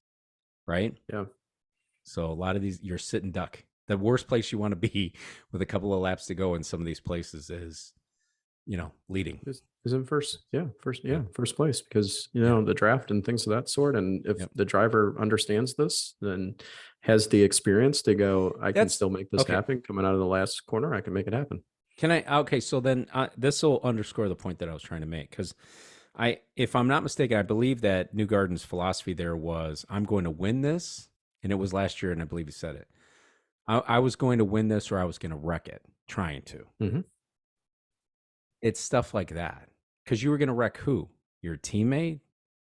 [SPEAKER 1] right?
[SPEAKER 2] Yeah.
[SPEAKER 1] So a lot of these, you're sitting duck. The worst place you want to be with a couple of laps to go in some of these places is leading.
[SPEAKER 2] Is in first place because the draft and things of that sort. And if the driver understands this, then has the experience to go, I can still make this happen. Coming out of the last corner, I can make it happen.
[SPEAKER 1] Okay, so then this will underscore the point that I was trying to make, because if I'm not mistaken, I believe that Newgarden's philosophy there was, I'm going to win this, and it was last year, and I believe he said it. I was going to win this, or I was going to wreck it, trying to.
[SPEAKER 2] Mm-hmm.
[SPEAKER 1] It's stuff like that, because you were going to wreck who? Your teammate,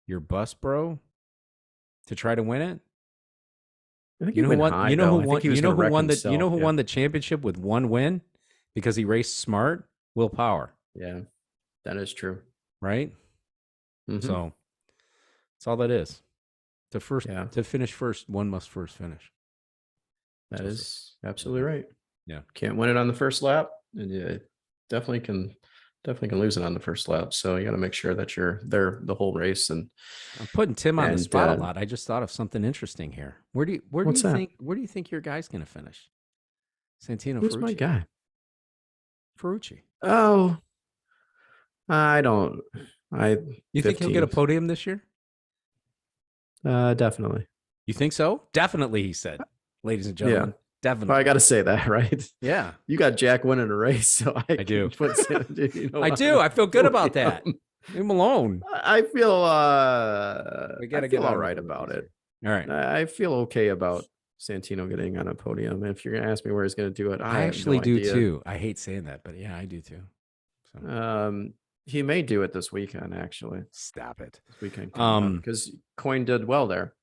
[SPEAKER 1] your bus bro, to try to win it.
[SPEAKER 2] I think you know who won? You know who won?
[SPEAKER 1] You know who won the? You know who won the championship with one win, because he raced smart? Will Power.
[SPEAKER 2] Yeah, that is true.
[SPEAKER 1] Right. Mm-hmm. So that's all that is. To finish first, one must first finish.
[SPEAKER 2] That is absolutely right.
[SPEAKER 1] Yeah.
[SPEAKER 2] Can't win it on the first lap, and you definitely can lose it on the first lap. So you got to make sure that you're there the whole race. And
[SPEAKER 1] I'm putting Tim on the spot a lot. I just thought of something interesting here. Where do you think your guy's going to finish? Santino.
[SPEAKER 2] Who's my guy?
[SPEAKER 1] Ferrucci.
[SPEAKER 2] Oh, I don't.
[SPEAKER 1] You think he'll get a podium this year?
[SPEAKER 2] Definitely.
[SPEAKER 1] You think so? Definitely, he said. Ladies and gentlemen, definitely.
[SPEAKER 2] Well, I got to say that, right?
[SPEAKER 1] Yeah.
[SPEAKER 2] You got Jack winning a race, so I
[SPEAKER 1] do.
[SPEAKER 2] I
[SPEAKER 1] do. I feel good about that. Leave him alone.
[SPEAKER 2] I feel all right about it.
[SPEAKER 1] All right.
[SPEAKER 2] I feel okay about Santino getting on a podium. If you're going to ask me where he's going to do it,
[SPEAKER 1] I actually do too. I hate saying that, but yeah, I do too.
[SPEAKER 2] So. He may do it this weekend, actually.
[SPEAKER 1] Stop it.
[SPEAKER 2] This weekend, because Coyne did well there.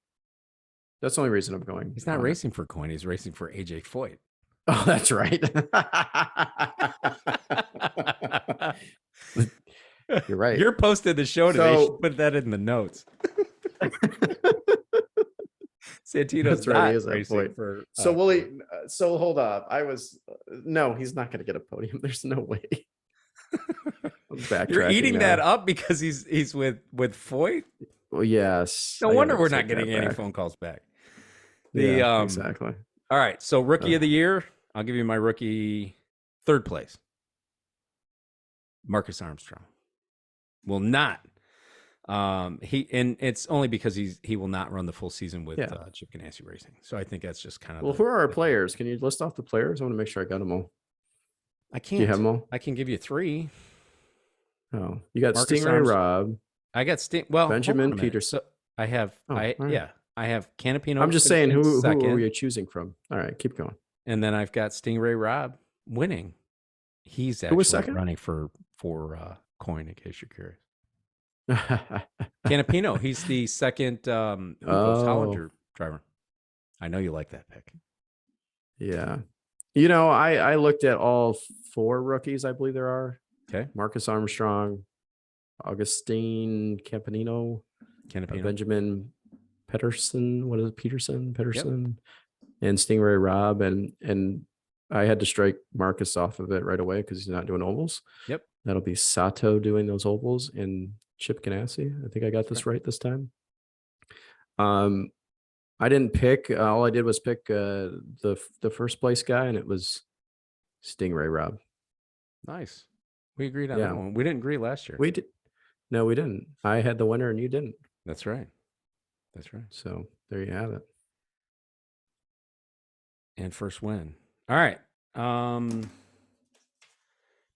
[SPEAKER 2] That's the only reason I'm going.
[SPEAKER 1] He's not racing for Coyne. He's racing for AJ Foyt.
[SPEAKER 2] Oh, that's right. You're right.
[SPEAKER 1] You're posting the show today. So, put that in the notes. Santino's right. He racing for.
[SPEAKER 2] So Willie. So hold up. No, he's not going to get a podium. There's no way.
[SPEAKER 1] You're eating that up because he's with Foyt.
[SPEAKER 2] Well, yes.
[SPEAKER 1] No wonder we're not getting any phone calls back.
[SPEAKER 2] Exactly.
[SPEAKER 1] All right. So rookie of the year, I'll give you my rookie. Third place, Marcus Armstrong will not. It's only because he will not run the full season with Chip Ganassi Racing. So I think that's just kind of.
[SPEAKER 2] Well, who are our players? Can you list off the players? I want to make sure I got them all.
[SPEAKER 1] I can't.
[SPEAKER 2] Do you have them all?
[SPEAKER 1] I can give you three.
[SPEAKER 2] Oh, you got Marcus Stingray Armstrong. Rob.
[SPEAKER 1] I got
[SPEAKER 2] Benjamin Peterson.
[SPEAKER 1] So I have. I have Canapino.
[SPEAKER 2] I'm just saying who are you choosing from? All right, keep going.
[SPEAKER 1] And then I've got Stingray Rob winning. He's actually running for Coyne, in case you're curious. Canapino. He's the second Hollinger driver. I know you like that pick.
[SPEAKER 2] Yeah. I looked at all four rookies, I believe there are.
[SPEAKER 1] Okay.
[SPEAKER 2] Marcus Armstrong, Augustine Campanino, Benjamin Peterson. What is it? Peterson, and Stingray Rob. And I had to strike Marcus off of it right away because he's not doing ovals.
[SPEAKER 1] Yep.
[SPEAKER 2] That'll be Sato doing those ovals and Chip Ganassi. I think I got this right this time. I didn't pick. All I did was pick the first place guy, and it was Stingray Rob.
[SPEAKER 1] Nice. We agreed on that one. We didn't agree last year.
[SPEAKER 2] We did. No, we didn't. I had the winner, and you didn't.
[SPEAKER 1] That's right.
[SPEAKER 2] So there you have it.
[SPEAKER 1] And first win. All right. Man,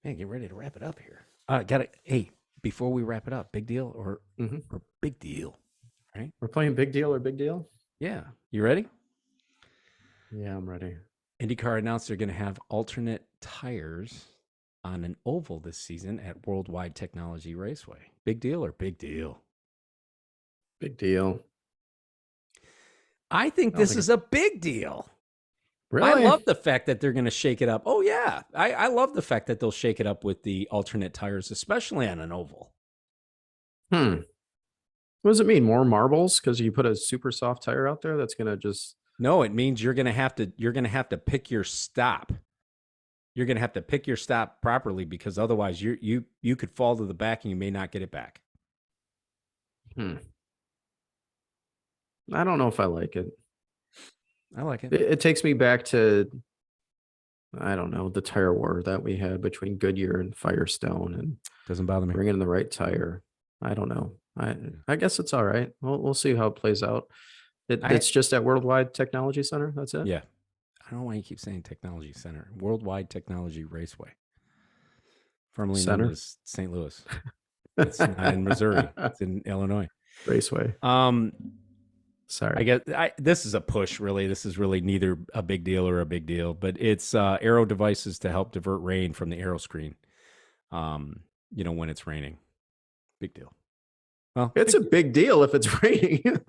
[SPEAKER 1] get ready to wrap it up here. Got it. Hey, before we wrap it up, big deal or big deal, right?
[SPEAKER 2] We're playing big deal or big deal.
[SPEAKER 1] Yeah. You ready?
[SPEAKER 2] Yeah, I'm ready.
[SPEAKER 1] IndyCar announced they're going to have alternate tires on an oval this season at Worldwide Technology Raceway. Big deal or big deal?
[SPEAKER 2] Big deal.
[SPEAKER 1] I think this is a big deal.
[SPEAKER 2] Really?
[SPEAKER 1] I love the fact that they're going to shake it up. Oh, yeah. I love the fact that they'll shake it up with the alternate tires, especially on an oval.
[SPEAKER 2] What does it mean? More marbles? Because you put a super soft tire out there that's going to just...
[SPEAKER 1] No, it means you're going to have to pick your stop. You're going to have to pick your stop properly, because otherwise you could fall to the back and you may not get it back.
[SPEAKER 2] I don't know if I like it.
[SPEAKER 1] I like it.
[SPEAKER 2] It takes me back to I don't know, the tire war that we had between Goodyear and Firestone and
[SPEAKER 1] Doesn't bother me.
[SPEAKER 2] bringing in the right tire. I don't know. I guess it's all right. We'll see how it plays out.
[SPEAKER 1] I
[SPEAKER 2] It's just at Worldwide Technology Center. That's it.
[SPEAKER 1] Yeah. I don't know why you keep saying Technology Center. Worldwide Technology Raceway, formerly known
[SPEAKER 2] Center.
[SPEAKER 1] as St. Louis. It's not in Missouri. It's in Illinois.
[SPEAKER 2] Raceway.
[SPEAKER 1] I
[SPEAKER 2] Sorry.
[SPEAKER 1] guess this is a push, really. This is really neither a big deal or a big deal, but it's aero devices to help divert rain from the aero screen. When it's raining. Big deal. Well,
[SPEAKER 2] it's a big deal if it's raining.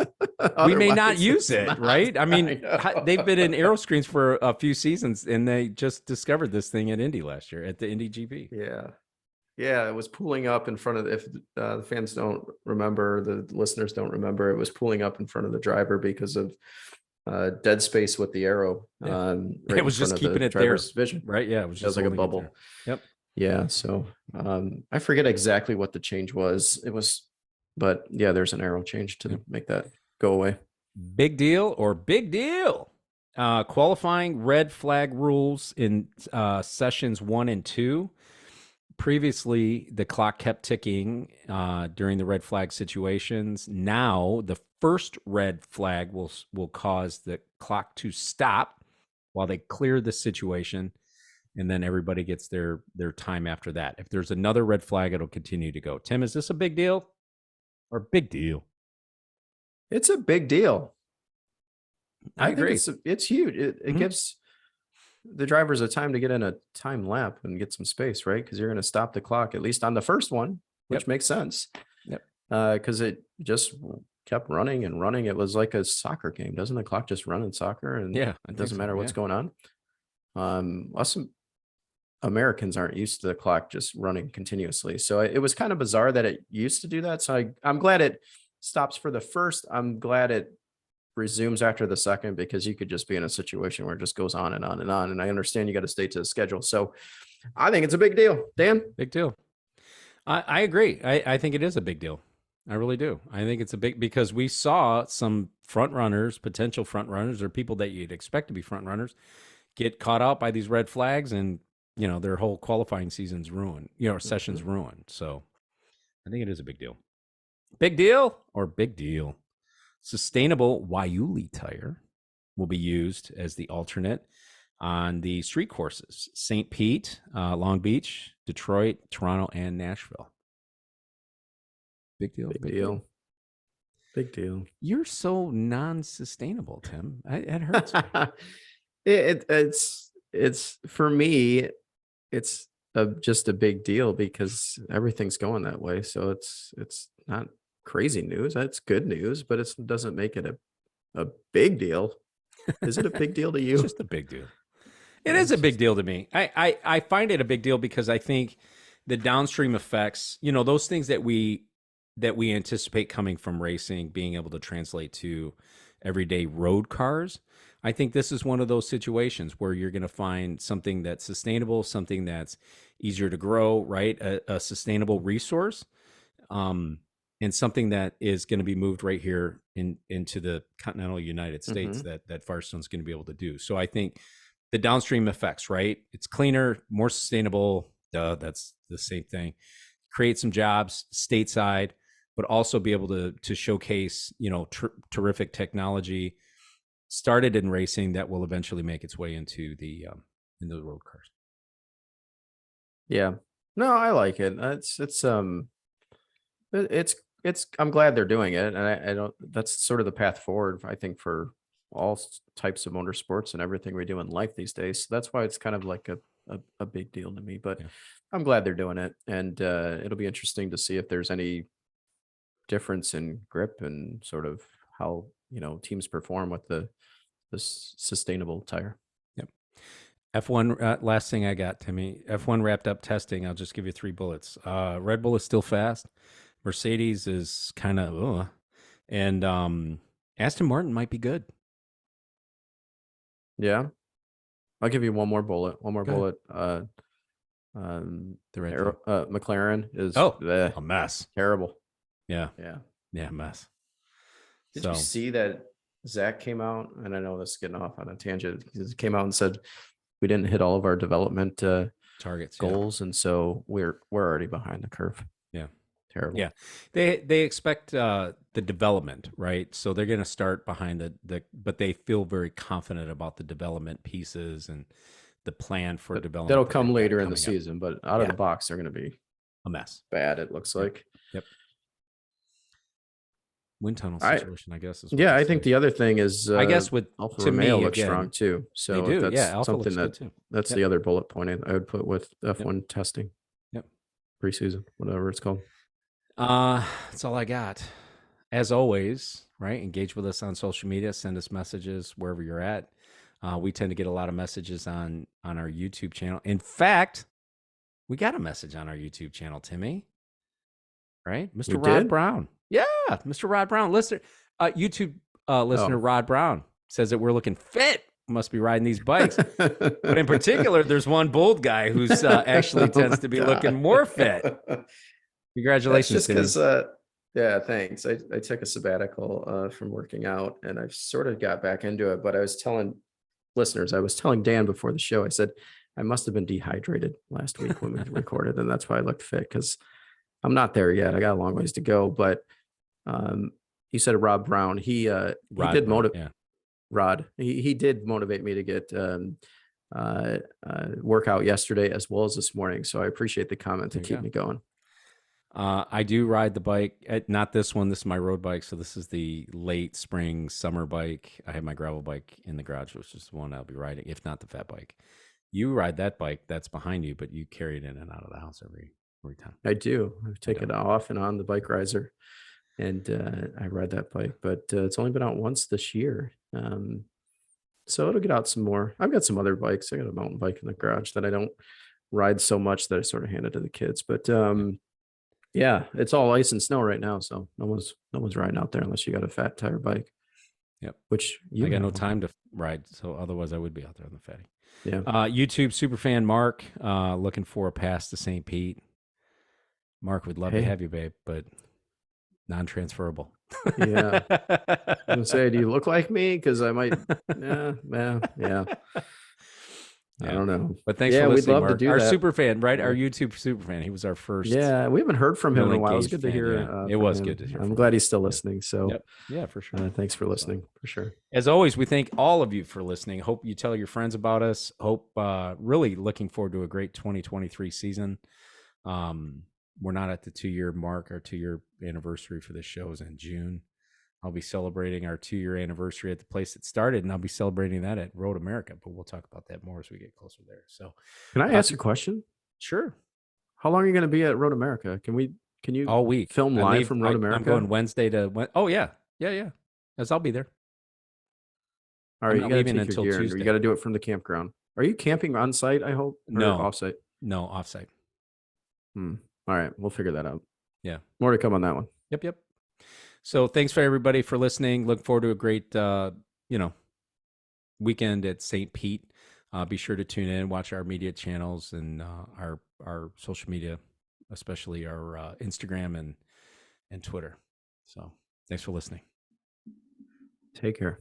[SPEAKER 1] We may not use it,
[SPEAKER 2] not.
[SPEAKER 1] right? I mean, they've been in aero screens for a few seasons, and they just discovered this thing at Indy last year at the Indy GP.
[SPEAKER 2] Yeah. Yeah, it was pooling up in front of if the fans don't remember, the listeners don't remember, it was pooling up in front of the driver because of dead space with the arrow.
[SPEAKER 1] Yeah.
[SPEAKER 2] Right
[SPEAKER 1] it was
[SPEAKER 2] in front
[SPEAKER 1] just
[SPEAKER 2] of
[SPEAKER 1] keeping
[SPEAKER 2] the
[SPEAKER 1] it
[SPEAKER 2] driver's
[SPEAKER 1] there,
[SPEAKER 2] vision.
[SPEAKER 1] right? Yeah, it was just
[SPEAKER 2] like a bubble.
[SPEAKER 1] Yep.
[SPEAKER 2] Yeah, so I forget exactly what the change was. But yeah, there's an arrow change to make that go away.
[SPEAKER 1] Big deal or big deal? Qualifying red flag rules in sessions 1 and 2. Previously, the clock kept ticking during the red flag situations. Now, the first red flag will cause the clock to stop while they clear the situation, and then everybody gets their time after that. If there's another red flag, it'll continue to go. Tim, is this a big deal or big deal?
[SPEAKER 2] It's a big deal.
[SPEAKER 1] I agree.
[SPEAKER 2] Think it's huge. It gives the drivers a time to get in a time lap and get some space, right? Because you're going to stop the clock, at least on the first one, which makes sense.
[SPEAKER 1] Yep.
[SPEAKER 2] Because it just kept running and running. It was like a soccer game. Doesn't the clock just run in soccer? And
[SPEAKER 1] yeah,
[SPEAKER 2] it doesn't matter what's going on. Us Americans aren't used to the clock just running continuously. So it was kind of bizarre that it used to do that. So I'm glad it stops for the first. I'm glad it resumes after the second, because you could just be in a situation where it just goes on and on and on. And I understand you got to stay to the schedule. So I think it's a big deal. Dan?
[SPEAKER 1] Big deal. I agree. I think it is a big deal. I really do. I think it's a big, because we saw some front runners, potential front runners, or people that you'd expect to be front runners, get caught out by these red flags, and their whole qualifying season's ruined, session's ruined. So I think it is a big deal. Big deal or big deal? Sustainable Waiuli tire will be used as the alternate on the street courses: St. Pete, Long Beach, Detroit, Toronto, and Nashville. Big deal.
[SPEAKER 2] Big deal. Big deal.
[SPEAKER 1] You're so non-sustainable, Tim. It hurts
[SPEAKER 2] me. It's for me, it's just a big deal because everything's going that way. So it's not crazy news. That's good news, but it doesn't make it a big deal. Is it a big deal to you?
[SPEAKER 1] It's just a big deal. It is a big deal to me. I find it a big deal because I think the downstream effects, those things that we anticipate coming from racing, being able to translate to everyday road cars. I think this is one of those situations where you're going to find something that's sustainable, something that's easier to grow, right? A sustainable resource, and something that is going to be moved right here into the continental United States that Firestone's going to be able to do. So I think the downstream effects, right? It's cleaner, more sustainable. That's the same thing. Create some jobs stateside, but also be able to showcase, terrific technology started in racing that will eventually make its way into the road cars.
[SPEAKER 2] Yeah, no, I like it. It's I'm glad they're doing it, and I don't. That's sort of the path forward, I think, for all types of motorsports and everything we do in life these days. So that's why it's kind of like a big deal to me. But I'm glad they're doing it, and it'll be interesting to see if there's any difference in grip and sort of how teams perform with the sustainable tire.
[SPEAKER 1] Yep. F1, last thing I got, Timmy. F1 wrapped up testing. I'll just give you 3 bullets. Red Bull is still fast. Mercedes is kind of, and Aston Martin might be good.
[SPEAKER 2] Yeah, I'll give you one more bullet. McLaren is
[SPEAKER 1] a mess.
[SPEAKER 2] Terrible.
[SPEAKER 1] Yeah, mess.
[SPEAKER 2] Did you see that Zach came out? And I know this is getting off on a tangent. He came out and said we didn't hit all of our development
[SPEAKER 1] targets.
[SPEAKER 2] goals, and so we're already behind the curve.
[SPEAKER 1] Yeah.
[SPEAKER 2] Terrible.
[SPEAKER 1] Yeah. They expect the development, right? So they're going to start behind but they feel very confident about the development pieces and the plan for development.
[SPEAKER 2] That'll come later in the season, but out of the box, they're going to be
[SPEAKER 1] a mess.
[SPEAKER 2] Bad, it looks like.
[SPEAKER 1] Yep. Wind tunnel situation, I guess.
[SPEAKER 2] I think the other thing is,
[SPEAKER 1] I guess with
[SPEAKER 2] Alfa Romeo looks strong too. So
[SPEAKER 1] they do.
[SPEAKER 2] That's
[SPEAKER 1] Alpha
[SPEAKER 2] something
[SPEAKER 1] looks good too.
[SPEAKER 2] That's the other bullet point I would put with F1 testing.
[SPEAKER 1] Yep.
[SPEAKER 2] Preseason, whatever it's called.
[SPEAKER 1] That's all I got. As always, right? Engage with us on social media. Send us messages wherever you're at. We tend to get a lot of messages on our YouTube channel. In fact, we got a message on our YouTube channel, Timmy. Right? Mr. Rod Brown. Yeah, Mr. Rod Brown. Listener, YouTube listener Rod Brown says that we're looking fit. Must be riding these bikes. But in particular, there's one bold guy who's actually tends to be looking more fit. Congratulations.
[SPEAKER 2] That's just because, yeah, thanks. I took a sabbatical from working out, and I've sort of got back into it. But I was telling listeners, I was telling Dan before the show, I said, I must have been dehydrated last week when we recorded, and that's why I looked fit, because I'm not there yet. I got a long ways to go. But you said Rob Brown. He did motivate. Rod. He did motivate me to get workout yesterday as well as this morning. So I appreciate the comment to keep me going.
[SPEAKER 1] I do ride the bike. Not this one. This is my road bike. So this is the late spring summer bike. I have my gravel bike in the garage, which is the one I'll be riding, if not the fat bike. You ride that bike that's behind you, but you carry it in and out of the house every time.
[SPEAKER 2] I do. I take it off and on the bike riser, and I ride that bike. But it's only been out once this year. So it'll get out some more. I've got some other bikes. I got a mountain bike in the garage that I don't ride so much that I sort of hand it to the kids. But yeah, it's all ice and snow right now, so no one's riding out there unless you got a fat tire bike.
[SPEAKER 1] Yep.
[SPEAKER 2] Which
[SPEAKER 1] I got no time to ride, so otherwise I would be out there on the fatty.
[SPEAKER 2] Yeah.
[SPEAKER 1] YouTube superfan Mark, looking for a pass to St. Pete. Mark, would love to have you, babe, but non-transferable.
[SPEAKER 2] Yeah. I'm gonna say, do you look like me? Because I might. Yeah. I don't know.
[SPEAKER 1] But thanks for listening,
[SPEAKER 2] we'd love
[SPEAKER 1] Mark.
[SPEAKER 2] to do
[SPEAKER 1] our
[SPEAKER 2] that.
[SPEAKER 1] super fan, right? Our YouTube super fan. He was our first.
[SPEAKER 2] Yeah, we haven't heard from him in a while. It was good to hear.
[SPEAKER 1] It was good to hear.
[SPEAKER 2] I'm glad he's still listening. So
[SPEAKER 1] yeah, for sure.
[SPEAKER 2] Thanks for listening, for sure.
[SPEAKER 1] As always, we thank all of you for listening. Hope you tell your friends about us. Hope really looking forward to a great 2023 season. We're not at the 2-year mark. Our 2-year anniversary for this show is in June. I'll be celebrating our 2-year anniversary at the place it started, and I'll be celebrating that at Road America, but we'll talk about that more as we get closer there. So
[SPEAKER 2] can I ask a question?
[SPEAKER 1] Sure.
[SPEAKER 2] How long are you going to be at Road America? Can you
[SPEAKER 1] all week
[SPEAKER 2] film live from Road America?
[SPEAKER 1] I'm going Wednesday to Oh yeah. As I'll be there.
[SPEAKER 2] All right, you got to take your gear. You got to do it from the campground. Are you camping on site, I hope?
[SPEAKER 1] No.
[SPEAKER 2] Off-site?
[SPEAKER 1] No, off-site.
[SPEAKER 2] All right, we'll figure that out.
[SPEAKER 1] Yeah.
[SPEAKER 2] More to come on that one.
[SPEAKER 1] Yep. So thanks for everybody for listening. Look forward to a great, weekend at St. Pete. Be sure to tune in, watch our media channels and our social media, especially our Instagram and Twitter. So thanks for listening.
[SPEAKER 2] Take care.